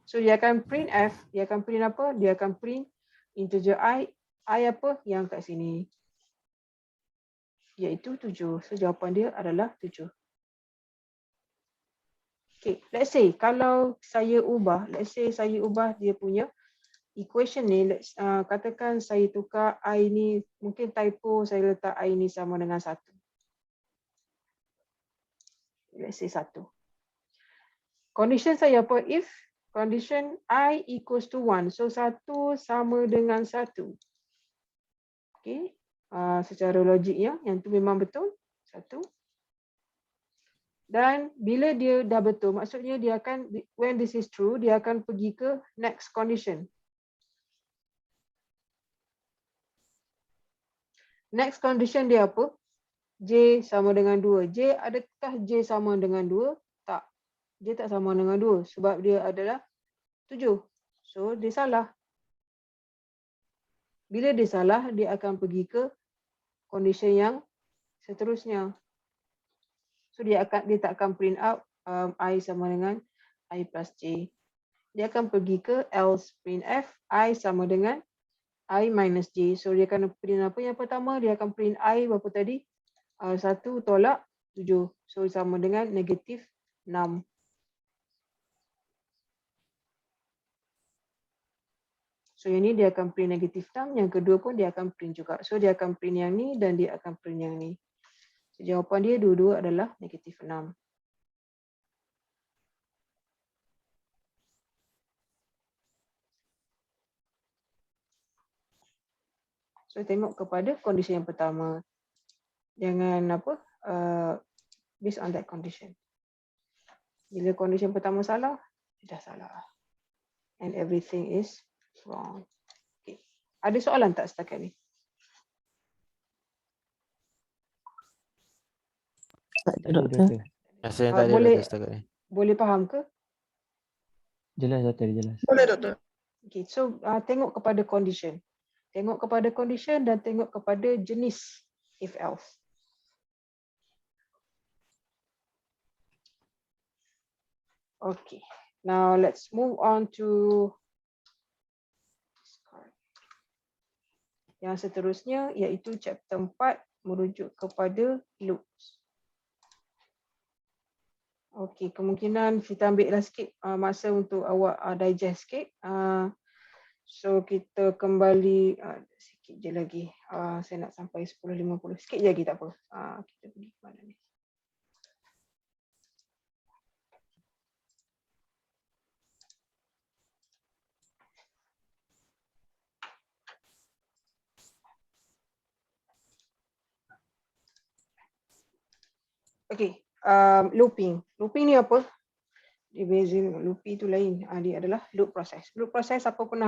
So dia akan print F, dia akan print apa? Dia akan print integer I apa? Yang kat sini. Iaitu 7. So jawapan dia adalah 7. Okay, let's say kalau saya ubah, dia punya equation ni, katakan saya tukar I ni, mungkin typo saya letak I ni sama dengan 1. Let's say 1. Condition saya apa? If condition I equals to 1. So 1 sama dengan 1. Okay. Secara logiknya, yang tu memang betul. 1. Dan bila dia dah betul, maksudnya dia akan, when this is true, dia akan pergi ke next condition. Next condition dia apa? J sama dengan 2. J, adakah J sama dengan 2? Tak. J tak sama dengan 2 sebab dia adalah 7. So, dia salah. Bila dia salah, dia akan pergi ke condition yang seterusnya. So, dia tak akan print out I sama dengan I plus J. Dia akan pergi ke else printf I sama dengan I minus J. So, dia akan print apa yang pertama? Dia akan print I berapa tadi? 1 tolak 7. So, sama dengan negatif 6. So, yang ni dia akan print negatif 6. Yang kedua pun dia akan print juga. So, dia akan print yang ni dan dia akan print yang ni. So, jawapan dia dua-dua adalah negatif 6. So, tengok kepada kondisi yang pertama. Jangan based on that condition. Bila kondisi yang pertama salah, dah salah. And everything is wrong. Okay. Ada soalan tak setakat ni? Tak ada, doktor. Rasanya tak ada boleh- doktor setakat ni. Boleh faham ke? Jelas, doktor, jelas. Boleh, doktor. Okay, so tengok kepada condition. Tengok kepada condition dan tengok kepada jenis if else. Okay, now let's move on to yang seterusnya, iaitu chapter 4 merujuk kepada loops. Okay, kemungkinan kita ambillah sikit masa untuk awak digest sikit. So kita kembali sikit je lagi. Saya nak sampai 10.50. Sikit je lagi, tak apa. Kita pergi ke mana ni? Okay, looping. Looping ni apa? Dia beza dengan looping tu lain. Dia adalah loop process. Loop process, siapa pernah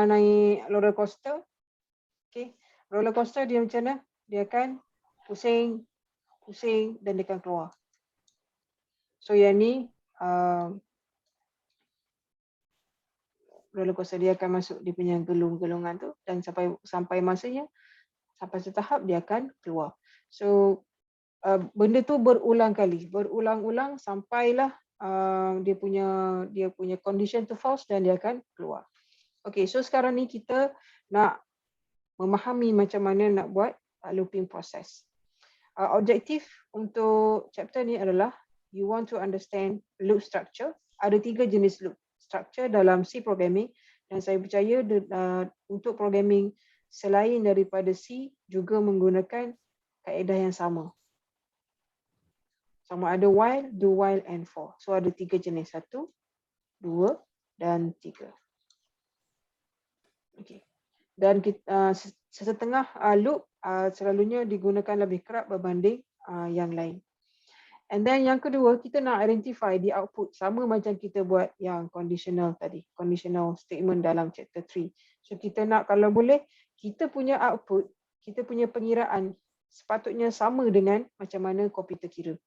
naik roller coaster? Okay, roller coaster dia macam mana? Dia akan pusing dan dia akan keluar. So yang ni roller coaster dia akan masuk dia punya gelung-gelungan tu dan sampai masanya, sampai setahap dia akan keluar. So benda tu berulang sampailah dia punya condition tu false dan dia akan keluar. Okay, so sekarang ni kita nak memahami macam mana nak buat looping process. Objektif untuk chapter ni adalah you want to understand loop structure. Ada 3 jenis loop structure dalam C programming dan saya percaya untuk programming selain daripada C juga menggunakan kaedah yang sama. Sama ada while, do while and for. So ada 3 jenis. 1, 2 dan 3. Okay. Dan setengah loop selalunya digunakan lebih kerap berbanding yang lain. And then yang kedua, kita nak identify the output sama macam kita buat yang conditional tadi. Conditional statement dalam chapter 3. So kita nak, kalau boleh, kita punya output, kita punya pengiraan sepatutnya sama dengan macam mana komputer kira.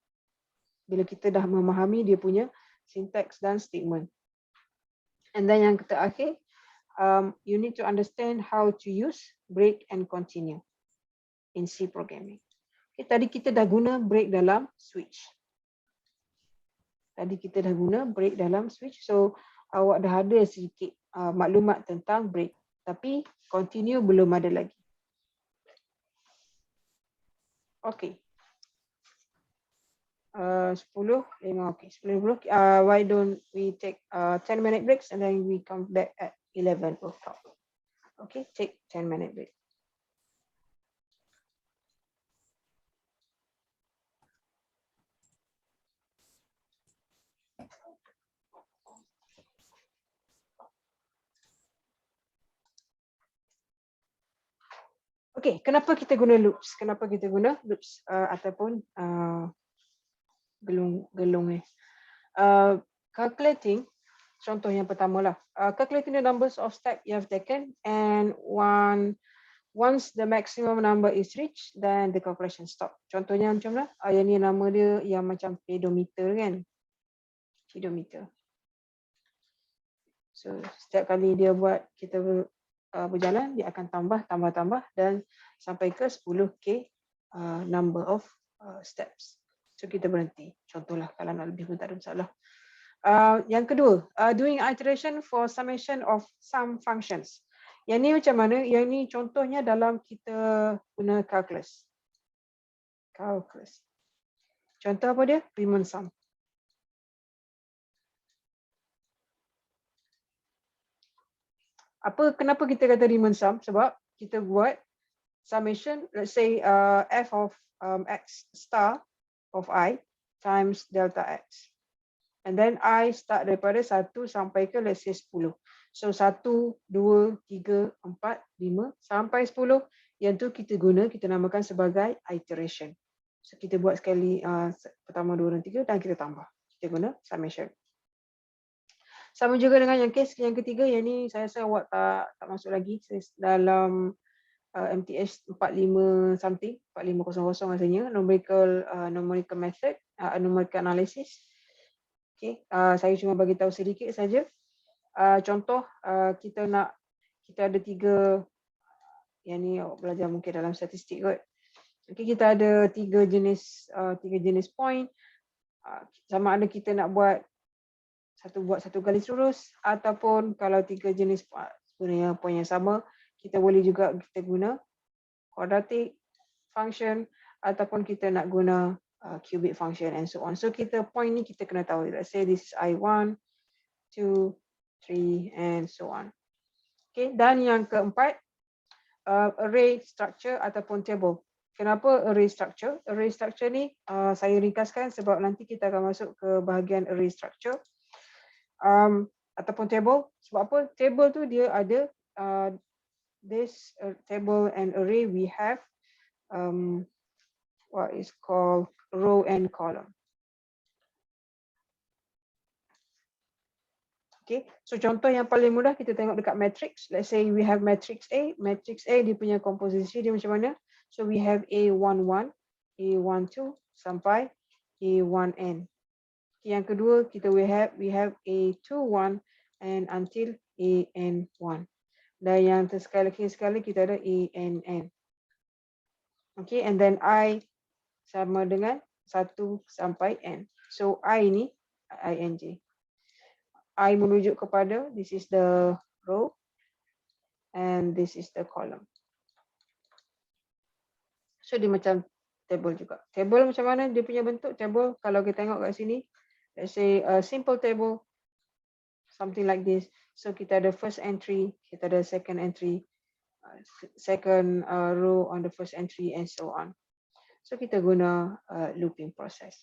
Bila kita dah memahami dia punya syntax dan statement. And then yang terakhir, you need to understand how to use break and continue in C programming. Okay, tadi kita dah guna break dalam switch. So awak dah ada sedikit maklumat tentang break. Tapi continue belum ada lagi. Okay. 10:05. Okay, 10:50. Why don't we take 10-minute breaks and then we come back at 11 o'clock. Okay, take 10-minute break. Okay, kenapa kita guna loops? Ataupun gelung. Calculating, contoh yang pertama lah. Calculating the numbers of steps you have taken and one once the maximum number is reached, then the calculation stop. Contohnya macam mana? Yang ni nama dia yang macam pedometer kan? Pedometer. So setiap kali dia buat kita berjalan, dia akan tambah dan sampai ke 10k number of steps. So kita berhenti. Contohlah kalau nak lebih pun tak ada masalah. Yang kedua, doing iteration for summation of some functions. Yang ni macam mana? Yang ni contohnya dalam kita guna calculus. Calculus. Contoh apa dia? Riemann sum. Kenapa kita kata Riemann sum? Sebab kita buat summation, let's say f of x star of I times delta x. And then I start daripada 1 sampai ke let's say 10. So 1, 2, 3, 4, 5 sampai 10. Yang tu kita namakan sebagai iteration. So kita buat sekali pertama, 2 dan 3 dan kita tambah. Kita guna summation. Sama juga dengan yang case yang ketiga, yang ni saya rasa awak tak masuk lagi dalam MTH 45 something, 4500 rasanya, numerical method, numerical analysis. Okay, saya cuma bagi tahu sedikit saja. Contoh kita ada 3, yang ni awak belajar mungkin dalam statistik kot. Okay, kita ada 3 jenis point. Sama ada kita nak buat satu garis lurus ataupun kalau 3 jenis sebenarnya point yang sama, kita boleh juga kita guna quadratic function ataupun kita nak guna cubic function and so on. So kita point ni kita kena tahu. Let's say this is I1, 2, 3 and so on. Okay, dan yang keempat, array structure ataupun table. Kenapa array structure? Array structure ni saya ringkaskan sebab nanti kita akan masuk ke bahagian array structure. Ataupun table. Sebab apa? Table tu dia ada this table and array we have what is called row and column. Okay, so contoh yang paling mudah kita tengok dekat matrix. Let's say we have matrix A. Matrix A dia punya komposisi dia macam mana? So we have A11, A12 sampai A1n. Yang kedua kita we have A21 and until AN1. Dan yang sekali kita ada ANN. Okay, and then I sama dengan 1 sampai N. So I ni INJ. I menunjuk kepada this is the row and this is the column. So dia macam table juga. Table macam mana dia punya bentuk? Table kalau kita tengok kat sini, let's say a simple table, something like this. So kita ada first entry, kita ada second entry, second row on the first entry and so on. So kita guna looping process.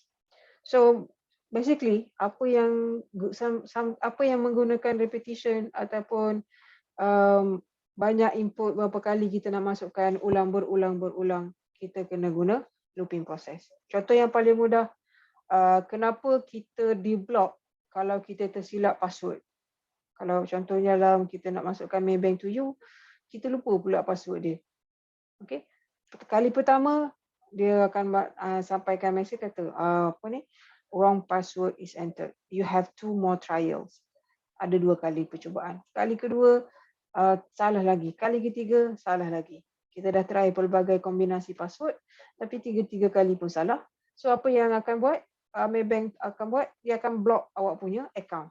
So basically apa yang menggunakan repetition ataupun banyak input berapa kali kita nak masukkan berulang, kita kena guna looping process. Contoh yang paling mudah, kenapa kita di-block kalau kita tersilap password. Kalau contohnya dalam kita nak masukkan Maybank to you, kita lupa pula password dia. Okay. Kali pertama dia akan sampaikan mesej kata wrong password is entered. You have 2 more trials. Ada 2 kali percubaan. Kali kedua salah lagi. Kali ketiga salah lagi. Kita dah try pelbagai kombinasi password tapi 3 kali pun salah. So apa yang akan buat? Maybank akan buat, dia akan block awak punya account.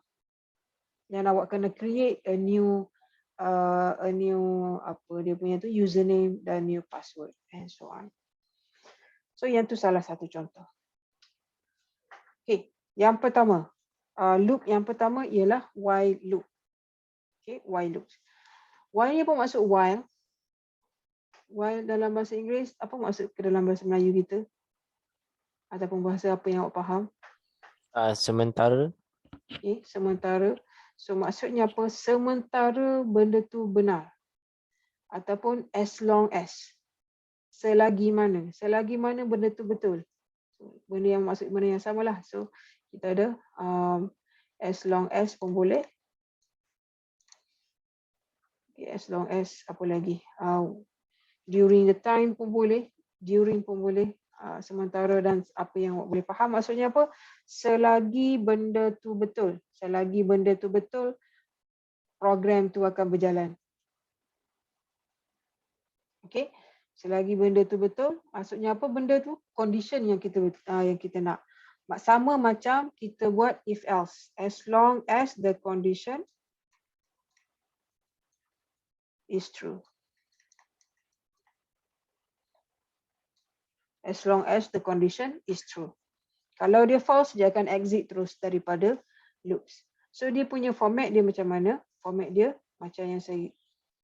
Dan awak kena create a new apa dia punya tu username dan new password and so on. So yang tu salah satu contoh. Okay, yang pertama, loop yang pertama ialah while loop. Okay, while loop. While ni apa maksud while? While dalam bahasa Inggeris, apa maksud ke dalam bahasa Melayu kita? Ataupun bahasa apa yang awak faham? Sementara. Okay, sementara. So maksudnya apa? Sementara benda tu benar. Ataupun as long as. Selagi mana benda tu betul. So, benda yang samalah. So kita ada as long as pun boleh. Okay, as long as apa lagi? during the time pun boleh, during pun boleh, sementara dan apa yang awak boleh faham. Maksudnya apa? Selagi benda tu betul, selagi benda tu betul, program tu akan berjalan. Okey, selagi benda tu betul, maksudnya apa benda tu? Condition yang kita nak. Sama macam kita buat if else, as long as the condition is true. As long as the condition is true. Kalau dia false, dia akan exit terus daripada loops. So dia punya format dia macam mana? Format dia macam yang saya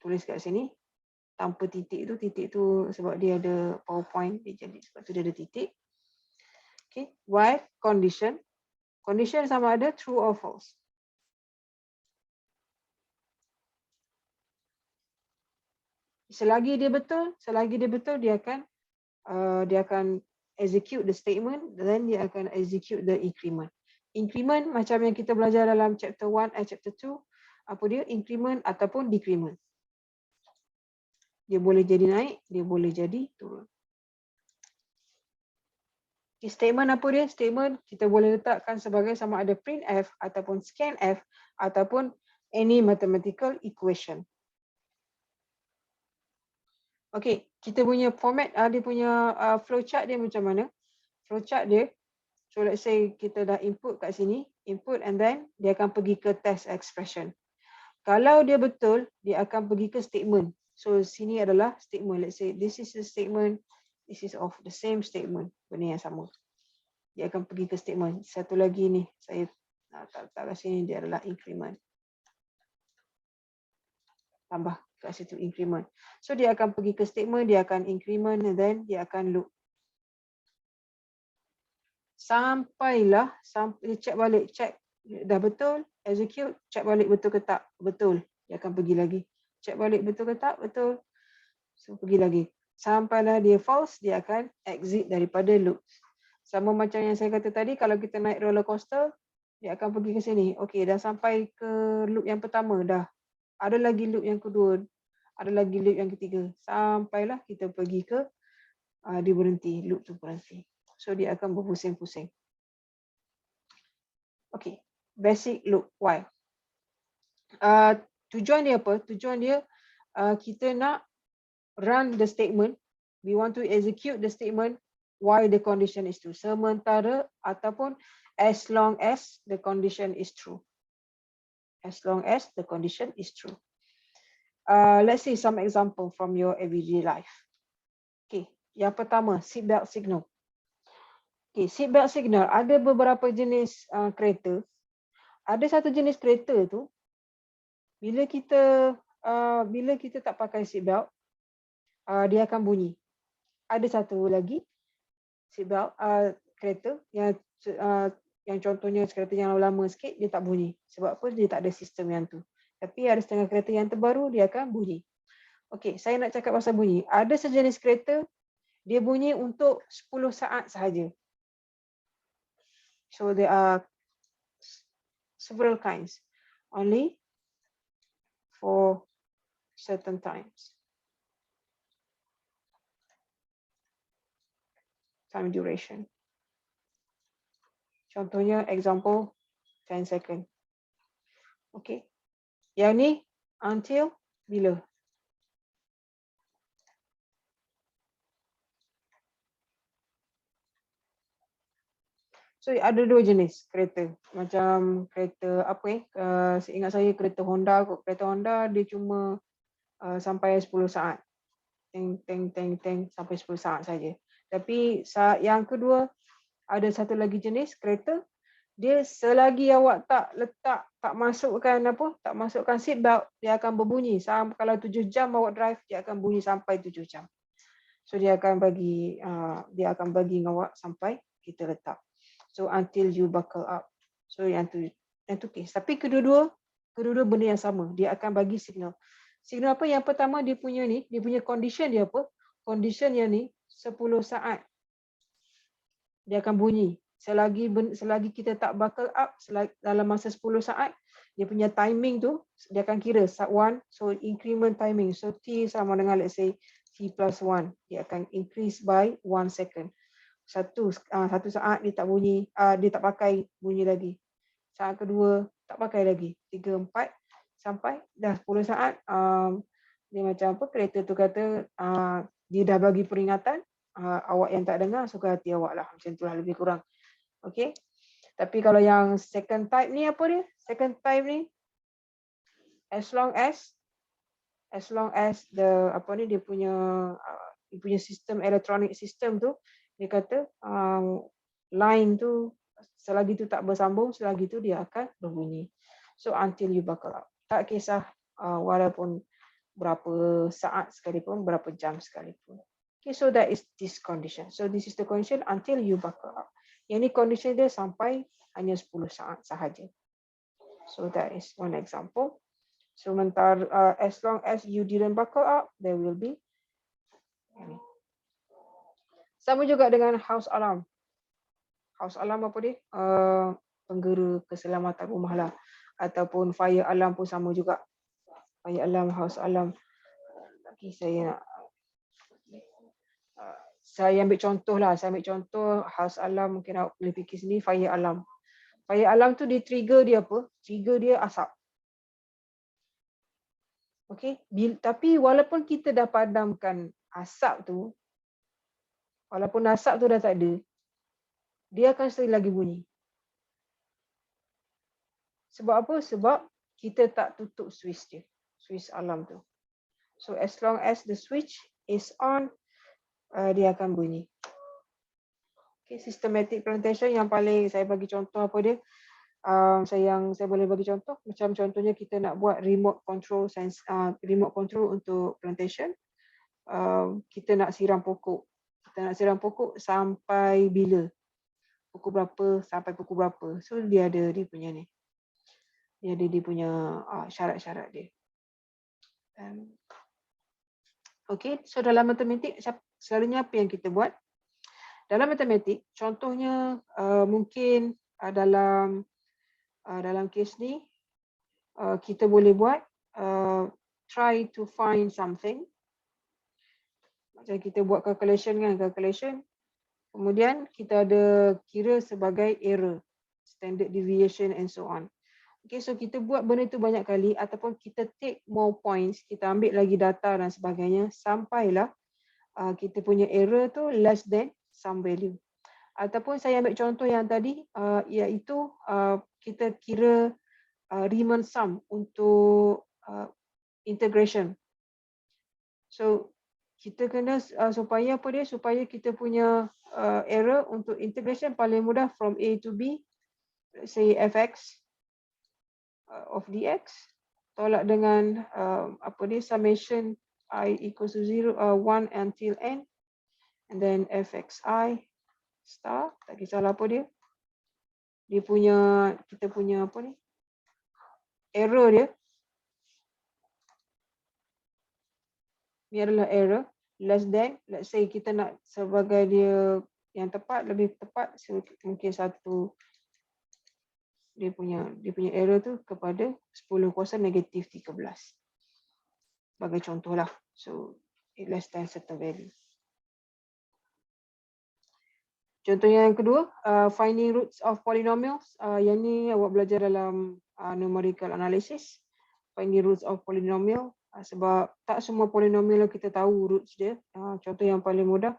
tulis kat sini. Tanpa titik tu sebab dia ada PowerPoint, dia jadi sebab tu dia ada titik. Okay, while condition. Condition sama ada true or false. Selagi dia betul dia akan execute the statement, then dia akan execute the increment. Increment macam yang kita belajar dalam chapter 1 and chapter 2, apa dia? Increment ataupun decrement. Dia boleh jadi naik, dia boleh jadi turun. Statement apa dia? Statement kita boleh letakkan sebagai sama ada printf ataupun scanf ataupun any mathematical equation. Okey, kita punya format, dia punya flowchart dia macam mana? Flowchart dia, so let's say kita dah input kat sini, input and then dia akan pergi ke test expression. Kalau dia betul, dia akan pergi ke statement. So sini adalah statement. Let's say this is the statement, this is of the same statement, benda yang sama. Dia akan pergi ke statement. Satu lagi ni, saya tak kat sini, dia adalah increment. Tambah kat situ increment. So dia akan pergi ke statement, dia akan increment and then dia akan loop. Sampailah, dia check balik, check dah betul, execute, check balik betul ke tak? Betul. Dia akan pergi lagi. Check balik betul ke tak? Betul. So pergi lagi. Sampailah dia false, dia akan exit daripada loop. Sama macam yang saya kata tadi, kalau kita naik roller coaster, dia akan pergi ke sini. Okey, dah sampai ke loop yang pertama dah. Ada lagi loop yang kedua, ada lagi loop yang ketiga. Sampailah kita pergi ke dia berhenti, loop tu berhenti. So dia akan berpusing-pusing. Okey, basic loop while. Tujuan dia apa? Tujuan dia kita nak run the statement. We want to execute the statement while the condition is true. Sementara ataupun as long as the condition is true. As long as the condition is true. Let's see some example from your everyday life. Okay, yang pertama, seatbelt signal. Okay, seatbelt signal, ada beberapa jenis kereta. Ada satu jenis kereta tu, bila kita tak pakai seatbelt, dia akan bunyi. Ada satu lagi seatbelt kereta yang contohnya kereta yang lama sikit, dia tak bunyi. Sebab apa? Dia tak ada sistem yang tu. Tapi ada setengah kereta yang terbaru, dia akan bunyi. Okey, saya nak cakap pasal bunyi. Ada sejenis kereta, dia bunyi untuk 10 saat sahaja. So there are several kinds. Only for certain times. Time duration. Contohnya, example, 10 second. Okay. Yang ni, until bila? So, ada dua jenis kereta. Macam kereta apa seingat saya kereta Honda. Kereta Honda, dia cuma sampai 10 saat. Teng sampai 10 saat saja. Tapi yang kedua, ada satu lagi jenis kereta, dia selagi awak tak masukkan seatbelt, dia akan berbunyi. Kalau 7 jam awak drive, dia akan bunyi sampai 7 jam. So dia akan bagi awak sampai kita letak. So until you buckle up. So yang tu case. Tapi kedua-dua benda yang sama. Dia akan bagi signal. Signal apa? Yang pertama dia punya condition dia apa? Condition yang ni 10 saat. Dia akan bunyi. Selagi kita tak buckle up dalam masa 10 saat, dia punya timing tu dia akan kira 1, so increment timing. So T sama dengan let's say t plus 1. Dia akan increase by 1 second. Satu saat dia tak bunyi, dia tak pakai bunyi lagi. Saat kedua tak pakai lagi. 3, 4 sampai dah 10 saat. Dia macam apa, kereta tu kata dia dah bagi peringatan, awak yang tak dengar suka hati awak lah. Macam tu lah lebih kurang. Okay. Tapi kalau yang second type ni apa dia? Second type ni as long as the apa ni dia punya sistem electronic system tu dia kata line tu selagi tu tak bersambung, selagi tu dia akan berbunyi. So until you buckle up. Tak kisah walaupun berapa saat sekalipun, berapa jam sekalipun. Okay, so that is this condition. So this is the condition until you buckle up. Yang ni condition dia sampai hanya 10 saat sahaja. So that is one example. Sementara as long as you didn't buckle up, there will be ini. Sama juga dengan house alarm. House alarm apa dia? Penggera keselamatan rumah lah. Ataupun fire alarm pun sama juga. Fire alarm, house alarm. Lagi saya ambil contoh lah. Saya ambil contoh house alarm, mungkin awak boleh fikir sini, fire alarm. Fire alarm tu trigger dia apa? Trigger dia asap. Okay, tapi walaupun kita dah padamkan asap tu, walaupun asap tu dah tak ada, dia akan still lagi bunyi. Sebab apa? Sebab kita tak tutup switch dia, switch alarm tu. So as long as the switch is on, dia akan bunyi. Okay, systematic plantation yang paling saya bagi contoh apa dia? Saya boleh bagi contoh, macam contohnya kita nak buat remote control untuk plantation. Kita nak siram pokok. Kita nak siram pokok sampai bila? Pukul berapa sampai pukul berapa? So dia ada dia punya ni. Dia ada dia punya syarat-syarat dia. Okay, so dalam matematik selalunya apa yang kita buat? Dalam matematik, contohnya mungkin dalam kes ni kita boleh buat try to find something. Macam kita buat calculation. Kemudian kita ada kira sebagai error, standard deviation and so on. Okay, so kita buat benda tu banyak kali ataupun kita take more points, kita ambil lagi data dan sebagainya sampailah kita punya error tu less than some value. Ataupun saya ambil contoh yang tadi iaitu kita kira Riemann sum untuk integration. So kita kena supaya apa dia? Supaya kita punya error untuk integration paling mudah from A to B, let's say fx of dx tolak dengan apa dia? Summation I equals to 1 until n, and then fxi star, tak kisahlah apa dia. Dia punya, kita punya apa ni? Error dia. Ni adalah error less than, let's say kita nak sebagai dia yang tepat, lebih tepat, mungkin satu dia punya error tu kepada 10 kuasa negatif 13. Sebagai contoh lah. So it less than certain value. Contoh yang kedua, finding roots of polynomials. Yang ni awak belajar dalam numerical analysis. Finding roots of polynomial. Sebab tak semua polinomial kita tahu roots dia. Contoh yang paling mudah,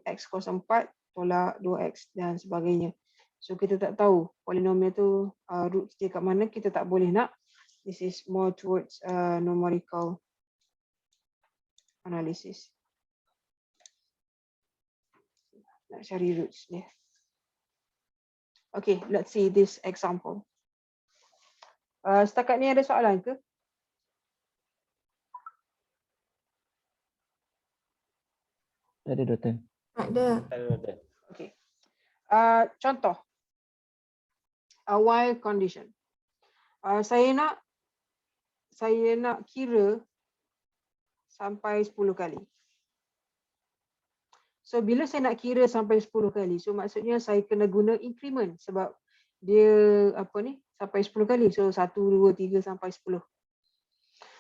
x cos 4 tolak 2x dan sebagainya. So kita tak tahu polinomial tu roots dia kat mana, kita tak boleh nak. This is more towards numerical analysis. Nak cari roots dia. Okay, let's see this example. Setakat ni ada soalan ke? Tak ada, Doktor. Ada. Okay. Contoh. A while condition. Saya nak kira sampai 10 kali. So bila saya nak kira sampai 10 kali, so maksudnya saya kena guna increment sebab dia apa ni sampai 10 kali. So 1, 2, 3 sampai 10.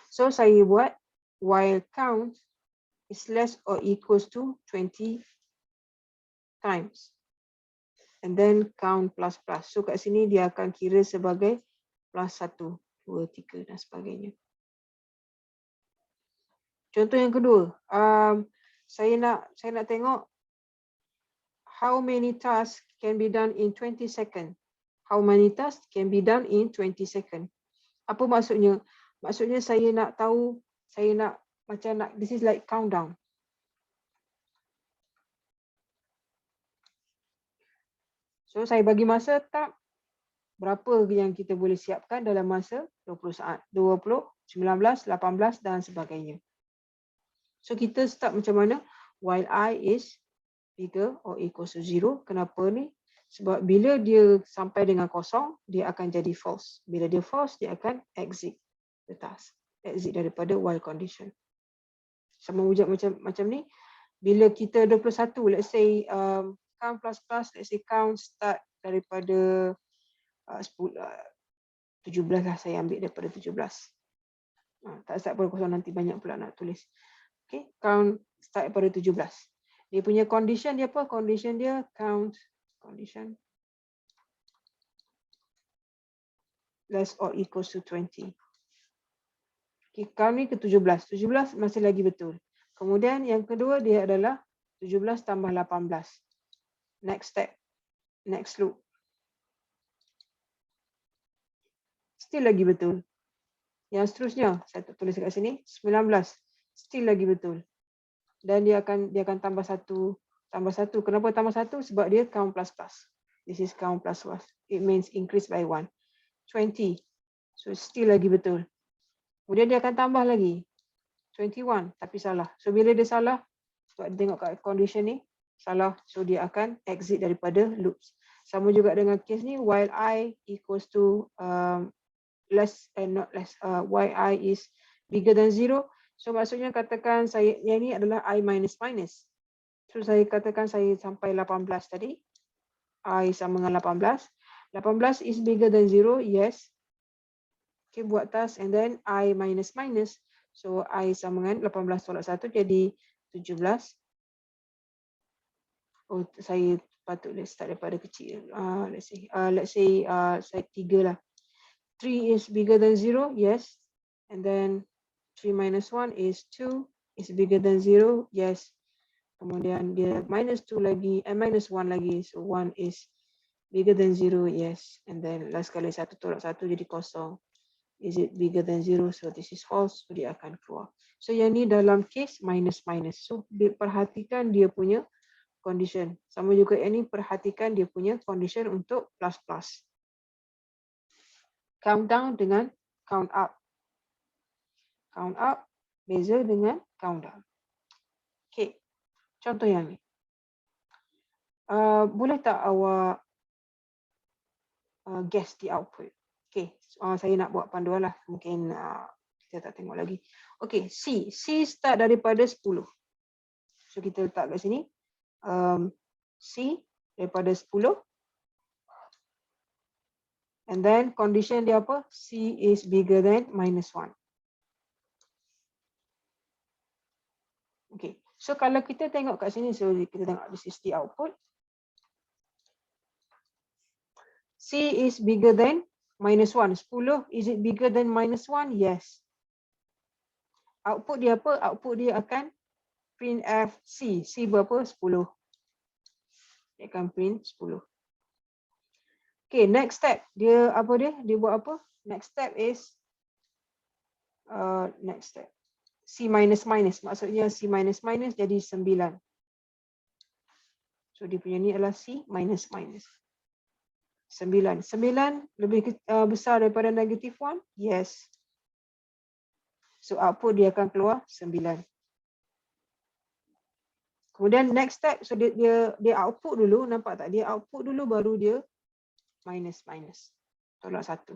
So saya buat while count is less or equals to 20 times. And then count plus plus. So kat sini dia akan kira sebagai plus 1, 2, 3 dan sebagainya. Contoh yang kedua, saya nak tengok how many tasks can be done in 20 seconds. How many tasks can be done in 20 seconds. Apa maksudnya? Maksudnya saya nak tahu, this is like countdown. So saya bagi masa tak berapa yang kita boleh siapkan dalam masa 20 saat. 20, 19, 18 dan sebagainya. So kita start macam mana? While I is bigger or equals to 0. Kenapa ni? Sebab bila dia sampai dengan kosong, dia akan jadi false. Bila dia false, dia akan exit the task. Exit daripada while condition. Sama wujud macam ni. Bila kita 21, let's say count plus plus, let's say count start daripada 17 lah, saya ambil daripada 17. Tak start pada kosong, nanti banyak pula nak tulis. Okay, count start daripada 17. Dia punya condition dia apa? Condition dia count condition less or equals to 20. Okay, count ni ke 17. 17 masih lagi betul. Kemudian yang kedua dia adalah 17 tambah 18. Next step. Next loop. Still lagi betul. Yang seterusnya, saya tulis kat sini, 19. Still lagi betul. Dan dia akan tambah 1. Tambah 1. Kenapa tambah 1? Sebab dia count plus plus. This is count plus plus. It means increase by 1. 20. So still lagi betul. Kemudian dia akan tambah lagi. 21. Tapi salah. So bila dia salah, sebab dia tengok kat condition ni, salah. So dia akan exit daripada loops. Sama juga dengan case ni, while I equals to less and not less, while I is bigger than 0. So maksudnya katakan saya, yang ni adalah I minus minus. So saya katakan saya sampai 18 tadi. I sama dengan 18. 18 is bigger than 0, yes. Okay, buat task and then I minus minus. So I sama dengan 18 tolak 1 jadi 17. Oh, saya patut start daripada kecil. Let's say saya 3 lah. 3 is bigger than 0, yes. And then 3 minus 1 is 2. Is bigger than 0, yes. Kemudian dia minus 2 lagi, minus 1 lagi. So 1 is bigger than 0, yes. And then last kali 1 tolak 1 jadi kosong. Is it bigger than 0? So this is false. So dia akan keluar. So yang ni dalam case minus minus. So perhatikan dia punya condition. Sama juga yang ni perhatikan dia punya condition untuk plus plus. Count down dengan count up. Count up beza dengan count down. Okay. Contoh yang ni. Boleh tak awak guess the output? Okay. Saya nak buat panduan lah. Mungkin kita tak tengok lagi. Okay. C. C start daripada 10. So kita letak kat sini. C daripada 10. And then condition dia apa? C is bigger than minus 1. Okay. So kalau kita tengok kat sini, so kita tengok this is the output. C is bigger than minus 1. 10, is it bigger than minus 1? Yes. Output dia apa? Output dia akan print F C. C berapa? 10. Dia akan print 10. Okay, next step. Dia apa dia? Dia buat apa? Next step is next step. C minus minus. Maksudnya C minus minus jadi 9. So dia punya ni adalah C minus minus. 9. 9 lebih besar daripada negative 1? Yes. So output dia akan keluar 9. Kemudian next step, so dia output dulu, nampak tak? Dia output dulu baru dia minus minus. Tolak 1.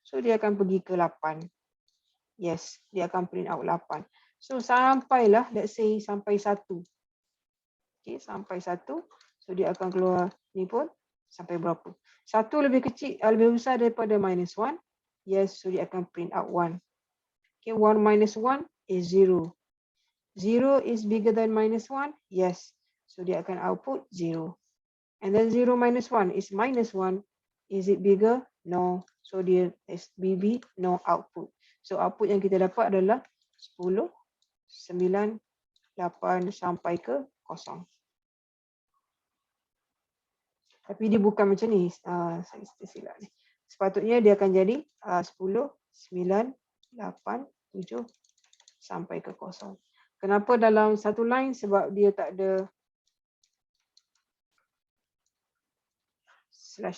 So dia akan pergi ke 8. Yes, dia akan print out 8. So sampailah, let's say sampai 1. Okay, sampai 1. So dia akan keluar ni pun sampai berapa? 1 lebih kecil, lebih besar daripada minus 1. Yes, so dia akan print out 1. Okay, 1 minus 1 is 0. 0 is bigger than -1? Yes. So dia akan output 0. And then 0 minus 1 is -1. Is it bigger? No. So dia SBB, no output. So output yang kita dapat adalah 10, 9, 8 sampai ke 0. Tapi dia bukan macam ni. Saya silap ni. Sepatutnya dia akan jadi 10, 9, 8, 7 sampai ke 0. Kenapa dalam satu line? Sebab dia tak ada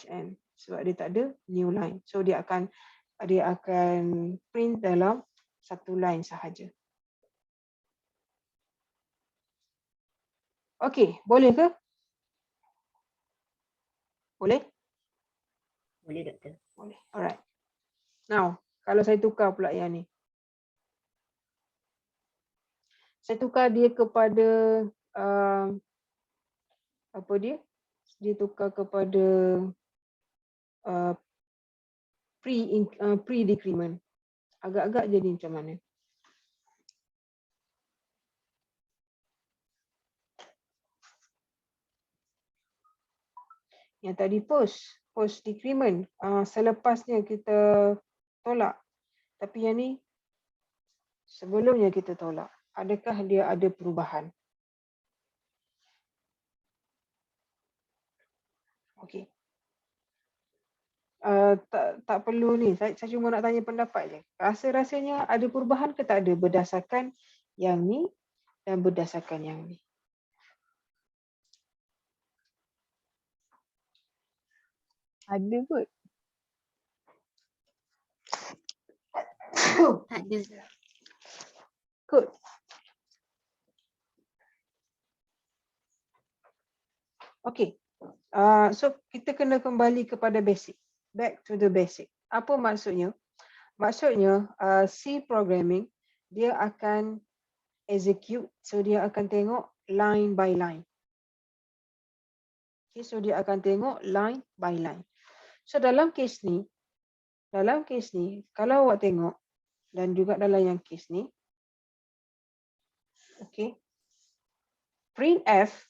/n. Sebab dia tak ada new line. So dia akan print dalam satu line sahaja. Okey, boleh ke? Boleh? Boleh doktor. Boleh. Alright. Now, kalau saya tukar pula yang ni. Saya tukar dia kepada apa dia? Dia tukar kepada pre-decrement. Agak-agak jadi macam mana? Yang tadi post decrement, selepasnya kita tolak. Tapi yang ni sebelumnya kita tolak. Adakah dia ada perubahan? Okey. Tak perlu ni. Saya cuma nak tanya pendapat je. Rasa-rasanya ada perubahan ke tak ada berdasarkan yang ni dan berdasarkan yang ni? Ada kot. Tak ada. Good. Okay. So kita kena kembali kepada basic. Back to the basic. Apa maksudnya? Maksudnya C programming dia akan execute. So dia akan tengok line by line. Okay, so dia akan tengok line by line. So dalam case ni, kalau awak tengok dan juga dalam yang case ni, okay, printf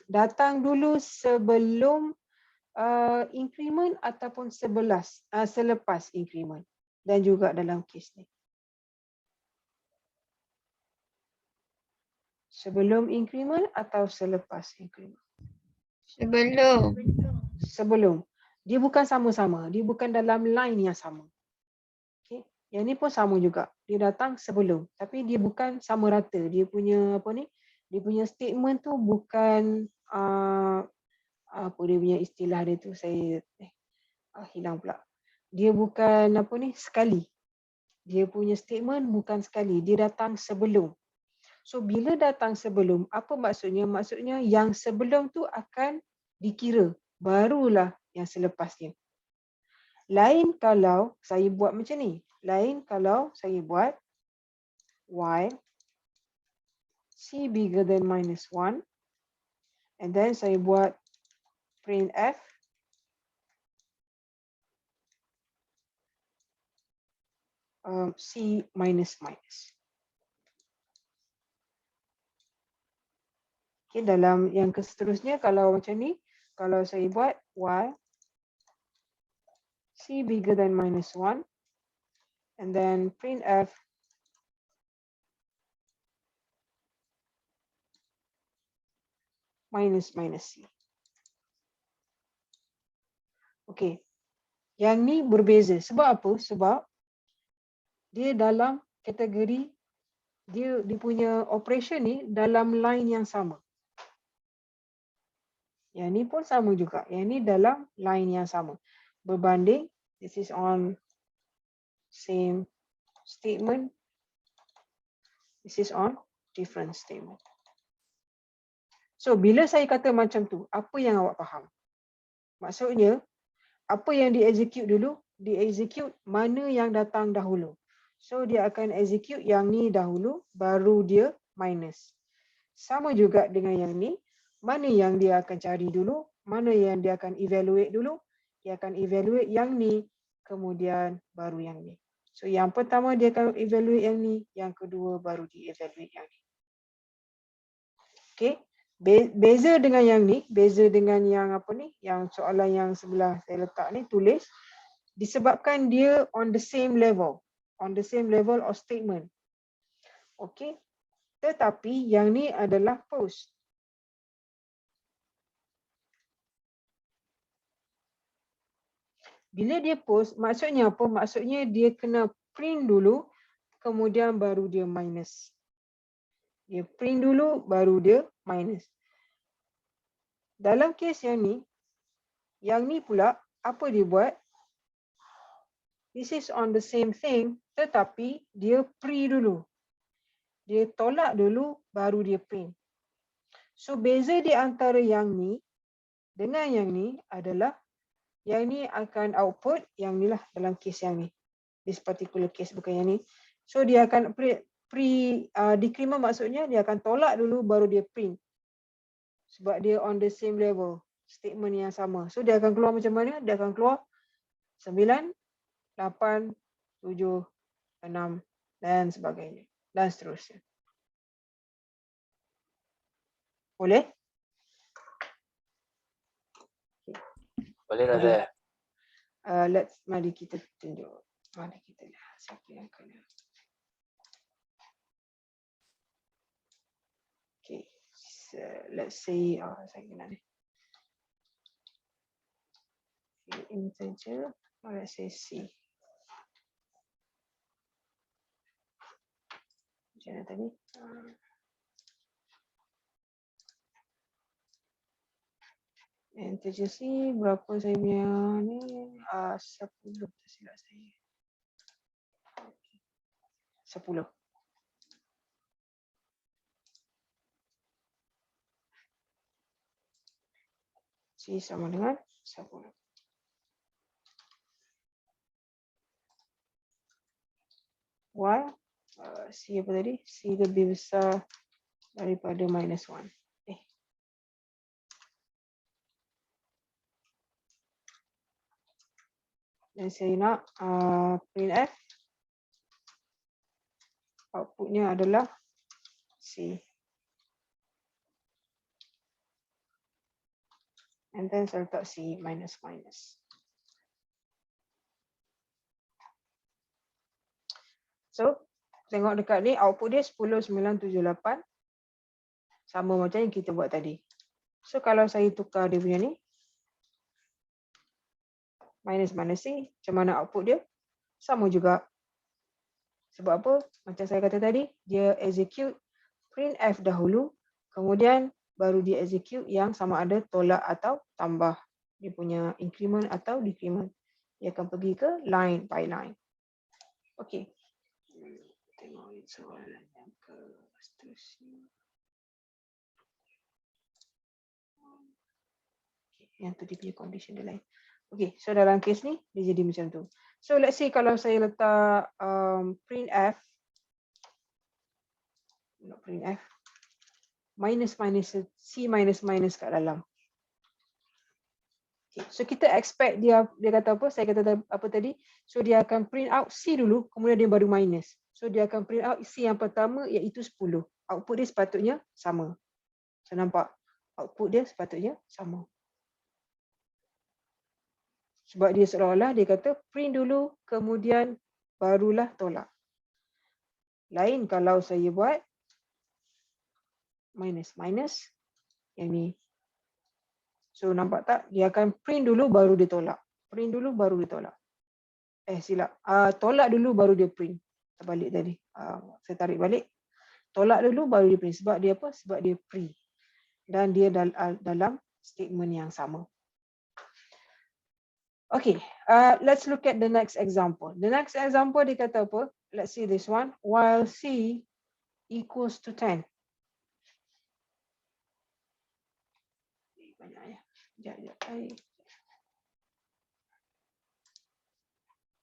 datang dulu sebelum increment ataupun selepas increment dan juga dalam case ni. Sebelum increment atau selepas increment? Sebelum. Dia bukan sama-sama. Dia bukan dalam line yang sama. Okay. Yang ni pun sama juga. Dia datang sebelum. Tapi dia bukan sama rata. Dia punya apa ni? Dia punya statement tu bukan apa dia punya istilah dia tu, saya hilang pula. Dia bukan apa ni? Sekali. Dia punya statement bukan sekali. Dia datang sebelum. So bila datang sebelum, apa maksudnya? Maksudnya yang sebelum tu akan dikira, barulah yang selepasnya. Lain kalau saya buat macam ni. Lain kalau saya buat while C bigger than -1 and then saya buat printf C minus minus. Okay, dalam yang seterusnya kalau macam ni, kalau saya buat while C bigger than -1 and then printf minus C. Okay. Yang ni berbeza. Sebab apa? Sebab dia dalam kategori, dia punya operation ni dalam line yang sama. Yang ni pun sama juga. Yang ni dalam line yang sama. Berbanding, this is on same statement. This is on different statement. So, bila saya kata macam tu, apa yang awak faham? Maksudnya, apa yang di-execute dulu? Di-execute mana yang datang dahulu. So, dia akan execute yang ni dahulu, baru dia minus. Sama juga dengan yang ni. Mana yang dia akan cari dulu, mana yang dia akan evaluate dulu. Dia akan evaluate yang ni, kemudian baru yang ni. So yang pertama dia akan evaluate yang ni, yang kedua baru dia evaluate yang ni. Okay. Beza dengan yang ni, beza dengan yang apa ni, yang soalan yang sebelah saya letak ni tulis, disebabkan dia on the same level of statement. Okay. Tetapi yang ni adalah post. Bila dia post, maksudnya apa? Maksudnya dia kena print dulu, kemudian baru dia minus. Dia print dulu, baru dia minus. Dalam kes yang ni pula, apa dia buat? This is on the same thing, tetapi dia pre dulu. Dia tolak dulu, baru dia print. So, beza di antara yang ni dengan yang ni adalah yang ni akan output yang ni lah dalam kes yang ni. This particular case bukan yang ni. So, dia akan decrement maksudnya dia akan tolak dulu baru dia print. Sebab dia on the same level. Statement yang sama. So, dia akan keluar macam mana? Dia akan keluar 9, 8, 7, 6 dan sebagainya. Dan seterusnya. Boleh? Boleh Razak. Mari kita tunjuk. Mari kita lihat siapa yang kena. Okay. So, let's say, saya kena ni. Okay, integer. Let's say C. Macam mana tadi? Integer C, berapa saya punya ni? 10, tersilap saya. 10. C sama dengan 10. Y, C apa tadi? C lebih besar daripada -1. Dan saya nak printf. Outputnya adalah C. And then saya letak C minus. So, tengok dekat ni output dia 10,978. Sama macam yang kita buat tadi. So, kalau saya tukar dia punya ni, minus C, macam mana output dia? Sama juga. Sebab apa? Macam saya kata tadi, dia execute printf dahulu, kemudian baru dia execute yang sama ada tolak atau tambah. Dia punya increment atau decrement. Dia akan pergi ke line by line. Okey. Tengok soalan yang ke seterusnya. Okay, yang tu dia punya condition dia lain. Okey, so dalam kes ni dia jadi macam tu. So let's say kalau saya letak printf, not printf, minus C minus kat dalam. Okay, so kita expect dia kata apa? Saya kata apa tadi? So dia akan print out C dulu, kemudian dia baru minus. So dia akan print out C yang pertama iaitu 10. Output dia sepatutnya sama. So nampak? Output dia sepatutnya sama. Sebab dia seolah-olah dia kata print dulu, kemudian barulah tolak. Lain kalau saya buat minus yang ni. So nampak tak? Dia akan print dulu baru dia tolak. Print dulu baru dia tolak. Silap. Tolak dulu baru dia print. Terbalik tadi. Saya tarik balik. Tolak dulu baru dia print. Sebab dia apa? Sebab dia pre. Dan dia dalam statement yang sama. Okay, let's look at the next example. The next example dia kata apa? Let's see this one. While C equals to 10. Banyak ya. Sekejap.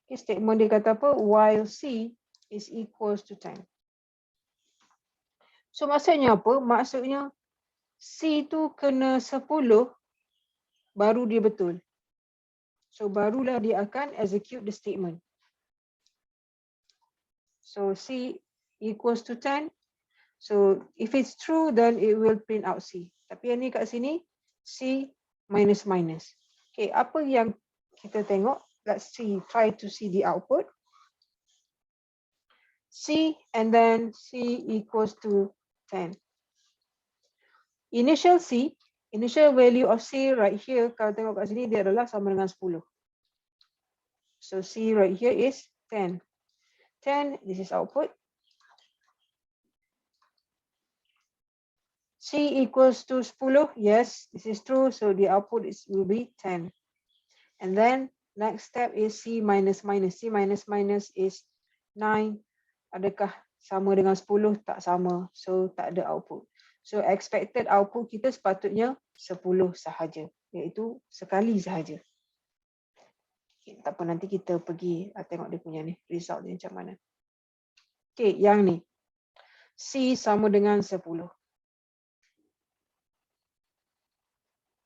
Okay, statement dia kata apa? While C is equals to 10. So maksudnya apa? Maksudnya C tu kena 10 baru dia betul. So barulah dia akan execute the statement. So C equals to 10. So if it's true, then it will print out C. Tapi yang ni kat sini, C minus minus. Okay, apa yang kita tengok? Let's see, try to see the output. C and then C equals to 10. Initial C, initial value of C right here, kalau tengok kat sini, dia adalah sama dengan 10. So C right here is 10. 10, this is output. C equals to 10, yes, this is true. So the output will be 10. And then next step is C minus minus. C minus minus is 9. Adakah sama dengan 10? Tak sama. So tak ada output. So expected output kita sepatutnya 10 sahaja. Iaitu sekali sahaja. Okay, tak apa, nanti kita pergi tengok dia punya ni. Result dia macam mana. Okay, yang ni. C sama dengan 10.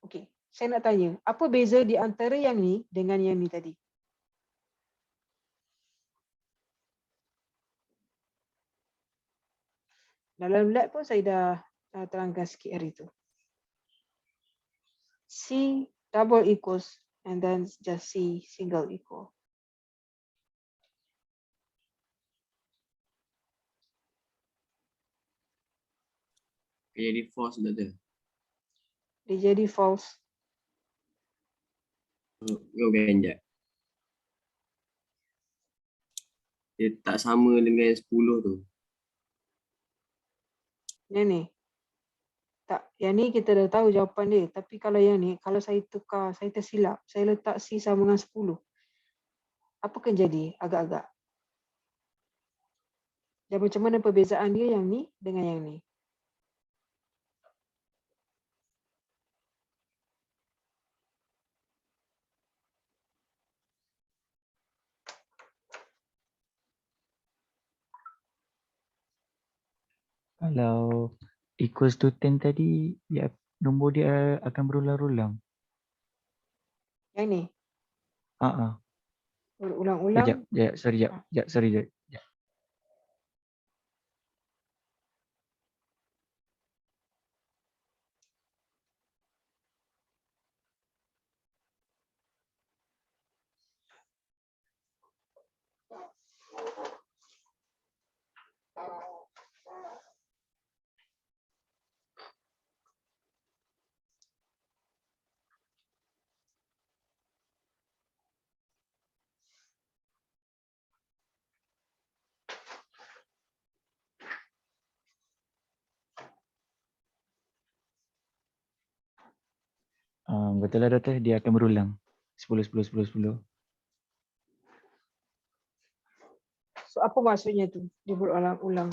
Okay, saya nak tanya. Apa beza di antara yang ni dengan yang ni tadi? Dalam lab pun saya dah terangkan sikit hari tu. C double equals and then just C single equal. Jadi false betul. Dia jadi false. Kau ganjat. Dia tak sama dengan 10 tu. Yang ni. Tak, yang ni kita dah tahu jawapan dia. Tapi kalau yang ni, kalau saya tukar, saya tersilap, saya letak C sama dengan 10. Apa akan jadi agak-agak? Dan macam mana perbezaan dia yang ni dengan yang ni? Kalau equals to 10 tadi, dia, nombor dia akan berulang-ulang. Yang ni, berulang-ulang. Sorry. Betul lah doktor, dia akan berulang. 10. So apa maksudnya tu? Dia berulang-ulang.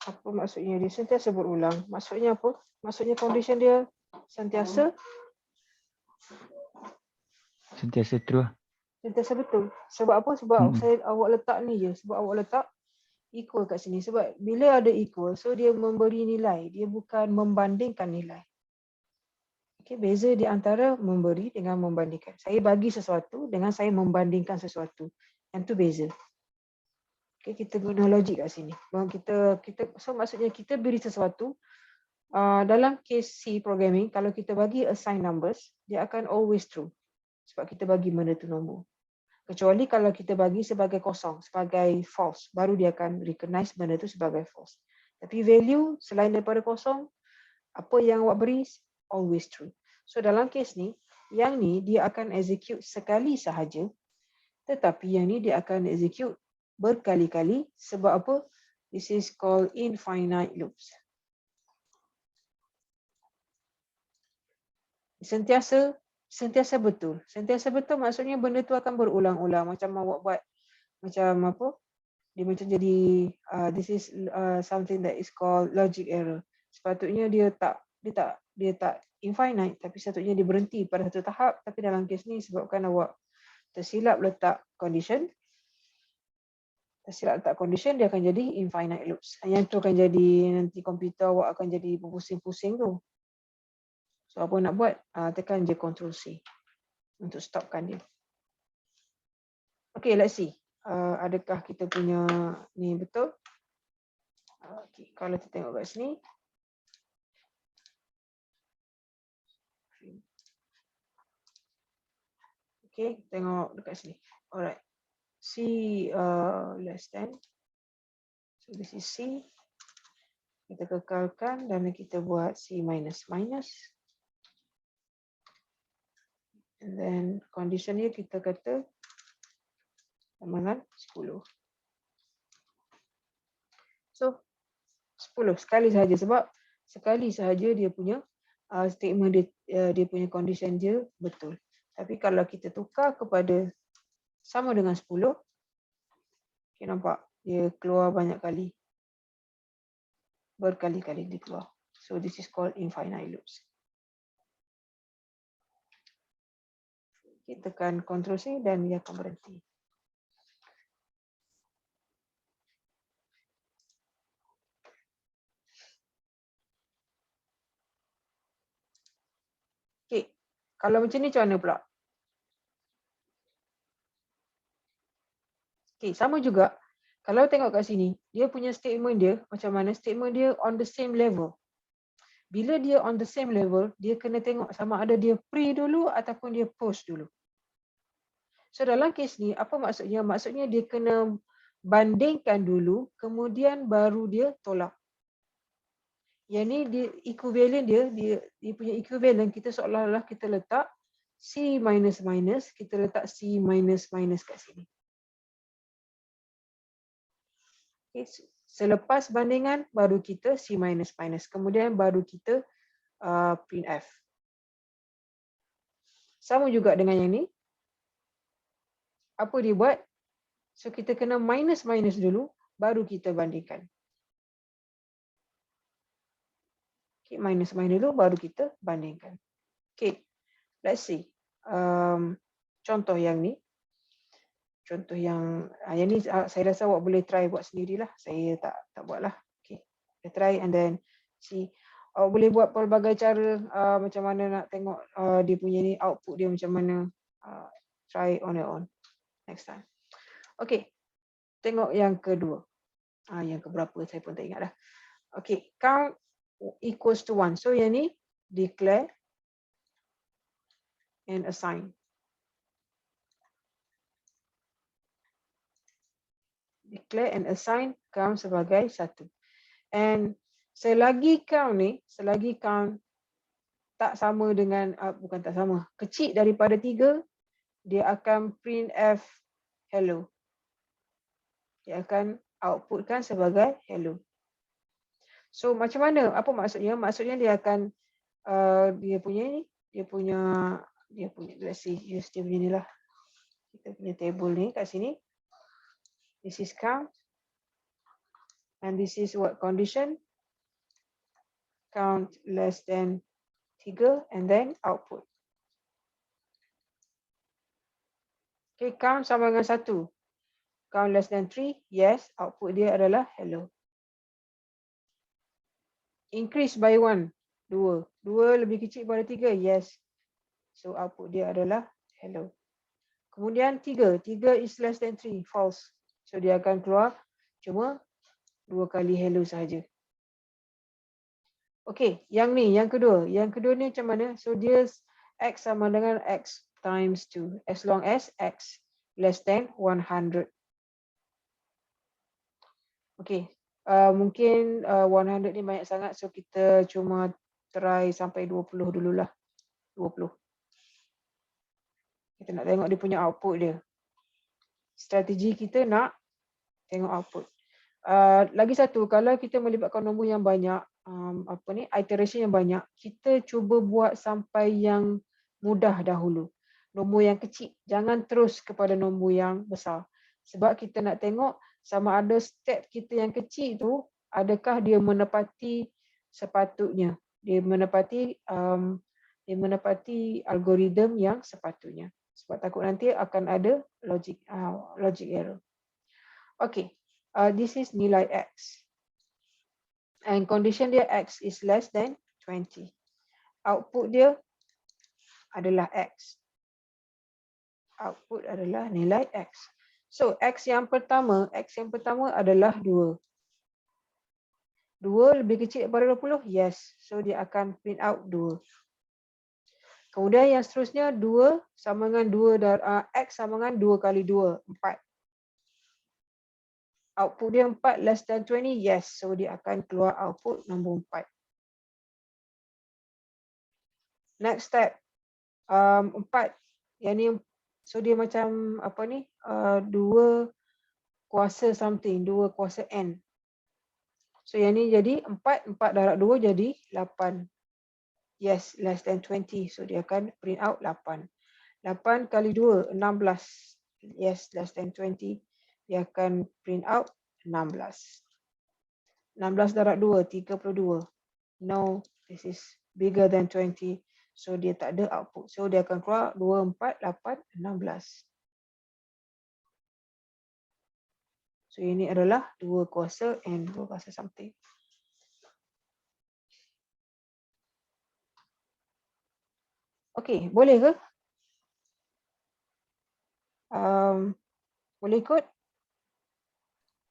Apa maksudnya dia sentiasa berulang? Maksudnya apa? Maksudnya condition dia sentiasa true. sentiasa betul. Sebab apa? Sebab awak letak ni je. Sebab awak letak equal kat sini. Sebab bila ada equal, so dia memberi nilai. Dia bukan membandingkan nilai. Okay, beza di antara memberi dengan membandingkan. Saya bagi sesuatu dengan saya membandingkan sesuatu. Yang tu beza. Okay, kita guna logik kat sini. So maksudnya kita beri sesuatu. Dalam case C programming, kalau kita bagi assign numbers, dia akan always true. Sebab kita bagi benda tu nombor. Kecuali kalau kita bagi sebagai kosong, sebagai false, baru dia akan recognize benda tu sebagai false. Tapi value selain daripada kosong, apa yang awak beri, always true. So dalam case ni, yang ni dia akan execute sekali sahaja, tetapi yang ni dia akan execute berkali-kali. Sebab apa? This is called infinite loops. Sentiasa betul. Sentiasa betul maksudnya benda tu akan berulang-ulang. Macam awak buat, macam apa? Dia macam jadi, this is something that is called logic error. Sepatutnya dia tak infinite, tapi sepatutnya dia berhenti pada satu tahap. Tapi dalam kes ni sebabkan awak tersilap letak condition, dia akan jadi infinite loops. Yang tu akan jadi nanti komputer awak akan jadi pusing-pusing tu. So apa nak buat? Tekan je Ctrl C. untuk stopkan dia. Okay, let's see. Adakah kita punya ni betul? Okay, kalau kita tengok kat sini. Okay, tengok dekat sini. Alright. C less than. So this is C. Kita kekalkan dan kita buat C minus minus. And then condition dia kita kata sama dengan 10. So 10 sekali sahaja sebab sekali sahaja dia punya statement dia punya condition dia betul. Tapi kalau kita tukar kepada sama dengan 10, okay, nampak dia keluar banyak kali. Berkali-kali dia keluar. So this is called infinite loops. Kita tekan Ctrl C dan dia akan berhenti. Okay, kalau macam ni macam mana pula? Okay, sama juga. Kalau tengok kat sini, dia punya statement dia macam mana? Statement dia on the same level. Bila dia on the same level, dia kena tengok sama ada dia pre dulu ataupun dia post dulu. So dalam kes ni, apa maksudnya? Maksudnya dia kena bandingkan dulu, kemudian baru dia tolak. Yang ni dia equivalent dia punya equivalent kita seolah-olah kita letak C minus minus, kita letak C minus minus kat sini. Okay, selepas bandingan baru kita C minus minus, kemudian baru kita printf. Sama juga dengan yang ni. Apa dia buat? So kita kena minus minus dulu, baru kita bandingkan. Okay, minus minus dulu, baru kita bandingkan. Okay, let's see. Contoh yang ni. Contoh yang ni saya rasa awak boleh try buat sendirilah. Saya tak buatlah. Okay, kita try and then see. Awak boleh buat pelbagai cara macam mana nak tengok dia punya ni output dia macam mana. Try on your own next time. Okay, tengok yang kedua. Yang keberapa saya pun tak ingat dah. Okay, count equals to 1. So yang ni declare and assign. Declare and assign count sebagai 1. And selagi count tak sama dengan, bukan tak sama, kecil daripada 3, dia akan printf hello. Dia akan outputkan sebagai hello. So macam mana? Apa maksudnya? Maksudnya dia akan dia punya let's see, use dia punya ni lah. Kita punya table ni kat sini. This is count. And this is what condition? Count less than 3 and then output. Okay, count sama dengan 1. Count less than 3, yes, output dia adalah hello. Increase by 1, 2. 2 lebih kecil daripada 3, yes. So output dia adalah hello. Kemudian 3 is less than 3, false. So dia akan keluar cuma 2 kali hello sahaja. Okey, yang kedua. Yang kedua ni macam mana? So dia x sama dengan x times 2 as long as x less than 100. Okey, mungkin 100 ni banyak sangat, so kita cuma try sampai 20 dululah. 20. Kita nak tengok dia punya output dia. Strategi kita nak tengok output. Lagi satu, kalau kita melibatkan nombor yang banyak, iteration yang banyak, kita cuba buat sampai yang mudah dahulu. Nombor yang kecil, jangan terus kepada nombor yang besar. Sebab kita nak tengok sama ada step kita yang kecil tu, adakah dia menepati sepatutnya. Dia menepati algoritma yang sepatutnya. Sebab takut nanti akan ada logic error. Okay, this is nilai x. And condition dia x is less than 20. Output dia adalah x. output adalah nilai X. So X yang pertama adalah 2. 2 lebih kecil daripada 20? Yes. So dia akan print out 2. Kemudian yang seterusnya 2 sama dengan 2 X sama dengan 2 kali 2, 4. Output dia 4 less than 20? Yes. So dia akan keluar output nombor 4. Next step. 4. Yang ni, so dia macam apa ni? 2 kuasa something, 2 kuasa N. So yang ni jadi 4 darab 2 jadi 8. Yes, less than 20. So dia akan print out 8. 8 kali 2, 16. Yes, less than 20. Dia akan print out 16. 16 darab 2, 32. No, this is bigger than 20. So dia tak ada output. So dia akan keluar 2, 4, 8, 16. So ini adalah 2 kuasa N, 2 kuasa something. Okey, boleh ke? Boleh ikut?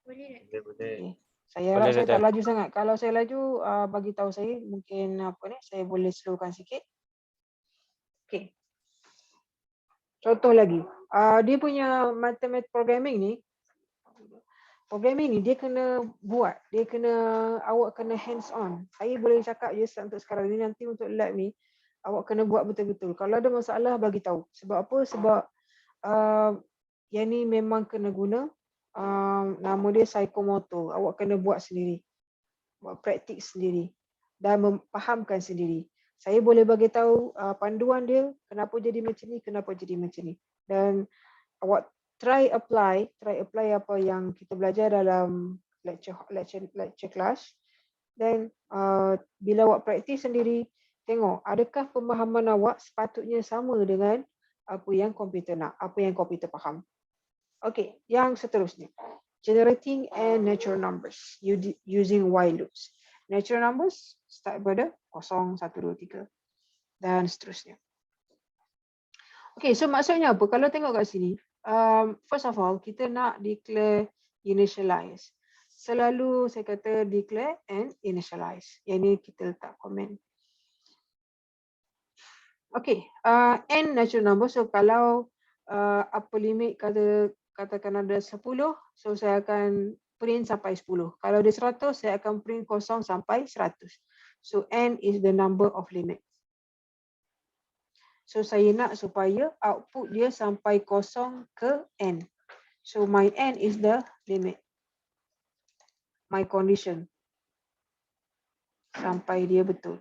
Boleh. Okay. Saya Boleh, harap saya Dr. tak laju sangat. Kalau saya laju, bagi tahu saya, mungkin saya boleh slowkan sikit. Okey. Contoh lagi. Dia punya mathematical programming ni dia kena buat. Awak kena hands on. Saya boleh cakap je untuk sekarang ni, nanti untuk lab ni awak kena buat betul-betul. Kalau ada masalah bagi tahu. Sebab apa? Sebab yang ni memang kena guna nama dia psikomotor. Awak kena buat sendiri. Buat praktik sendiri dan memfahamkan sendiri. Saya boleh bagi tahu panduan dia kenapa jadi macam ni, dan awak try apply apa yang kita belajar dalam lecture class. Dan bila awak praktis sendiri, tengok adakah pemahaman awak sepatutnya sama dengan apa yang komputer nak, apa yang komputer faham. Okey, yang seterusnya. Generating and natural numbers using while loops. Natural numbers start pada 0, 1, 2, 3 dan seterusnya. Okay, so maksudnya apa? Kalau tengok kat sini, first of all, kita nak declare initialize. Selalu saya kata declare and initialize. Yang ni kita letak komen. Okay, n natural number. So kalau upper limit katakan ada 10, so saya akan print sampai 10. Kalau ada 100, saya akan print 0 sampai 100. So n is the number of limit. So saya nak supaya output dia sampai 0 ke n. So my n is the limit. My condition. Sampai dia betul.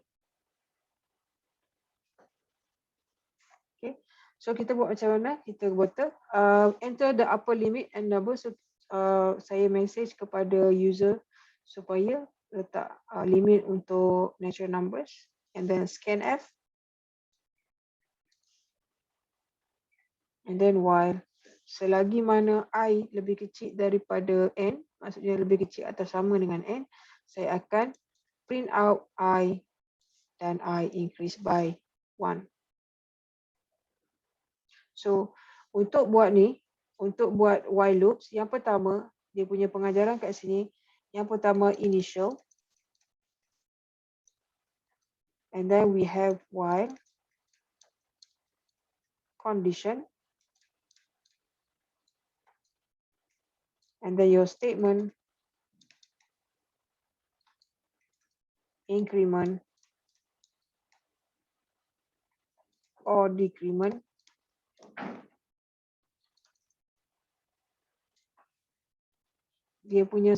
Okay. So kita buat macam mana? Kita buat enter the upper limit and number. So saya message kepada user supaya letak limit untuk natural numbers, and then scanf, and then while selagi mana I lebih kecil daripada n, maksudnya lebih kecil atau sama dengan n, saya akan print out I dan I increase by 1. So untuk buat ni, untuk buat while loops, yang pertama dia punya pengajaran kat sini, yang pertama initial, and then we have while condition, and then your statement increment or decrement. Dia punya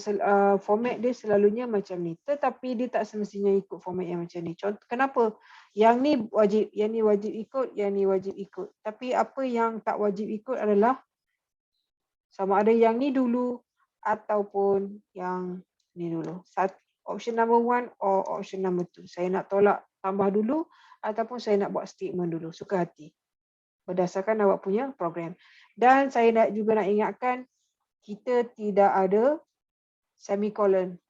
format dia selalunya macam ni, tetapi dia tak semestinya ikut format yang macam ni. Contoh, kenapa? Yang ni wajib ikut, yang ni wajib ikut. Tapi apa yang tak wajib ikut adalah sama ada yang ni dulu ataupun yang ni dulu. Option number 1 or option number 2. Saya nak tolak tambah dulu ataupun saya nak buat statement dulu. Suka hati. Berdasarkan awak punya program. Dan saya juga nak ingatkan, kita tidak ada semicolon.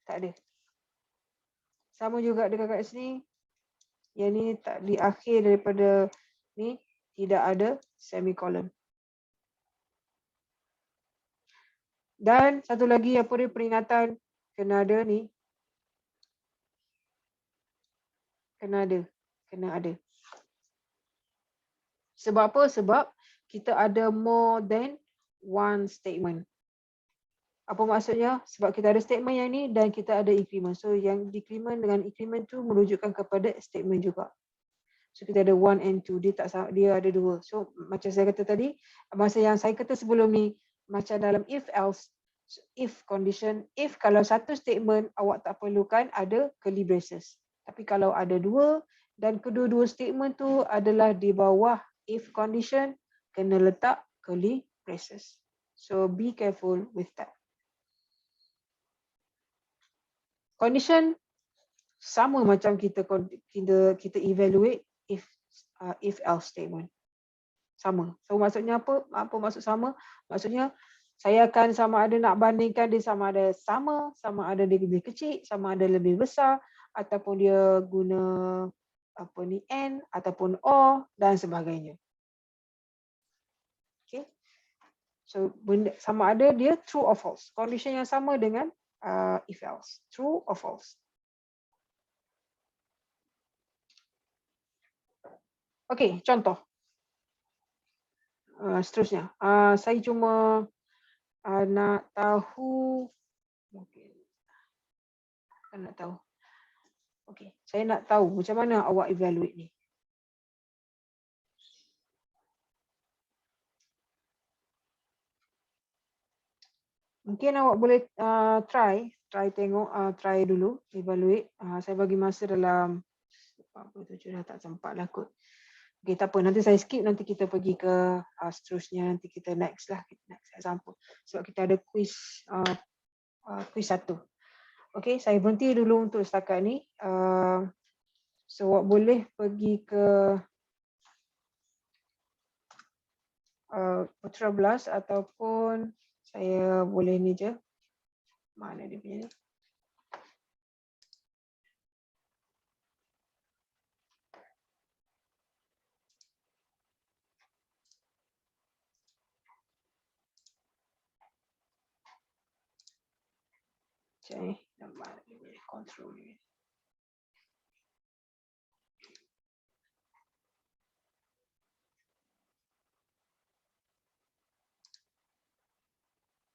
Tak ada. Sama juga dekat kat sini. Yang ni tak di akhir daripada ni. tidak ada semicolon. Dan satu lagi apa dia peringatan, kena ada ni. Kena ada. Sebab apa? Sebab kita ada more than one statement. Apa maksudnya? Sebab kita ada statement yang ni dan kita ada increment. So yang decrement dengan increment tu menunjukkan kepada statement juga. So kita ada 1 and 2, dia ada 2. So macam saya kata tadi, masa yang saya kata sebelum ni, macam dalam if else, if condition, if kalau satu statement awak tak perlukan ada curly braces. Tapi kalau ada dua dan kedua-dua statement tu adalah di bawah if condition, kena letak curly braces. So be careful with that. Condition sama macam kita evaluate if else statement. Sama. So maksudnya apa? Apa maksud sama? Maksudnya saya akan sama ada nak bandingkan dia sama ada dia lebih kecil, sama ada lebih besar, ataupun dia guna apa ni and ataupun or dan sebagainya. Okay. So benda sama ada dia true or false. Condition yang sama dengan if else. True or false. Okay, contoh. Seterusnya. Saya cuma nak tahu, mungkin nak tahu. Okay, saya nak tahu macam mana awak evaluate ni. Mungkin awak boleh try tengok, try dulu, evaluate. Saya bagi masa dalam apa tu, dah tak sempat lah kot. Okay, tak apa, nanti saya skip, nanti kita pergi ke seterusnya, nanti kita next lah, next example. Sebab kita ada quiz 1. Okay, saya berhenti dulu untuk setakat ni. So, awak boleh pergi ke Putra Blast ataupun saya boleh ni je. Mana dia punya ni? Okay, mana dia punya control ni?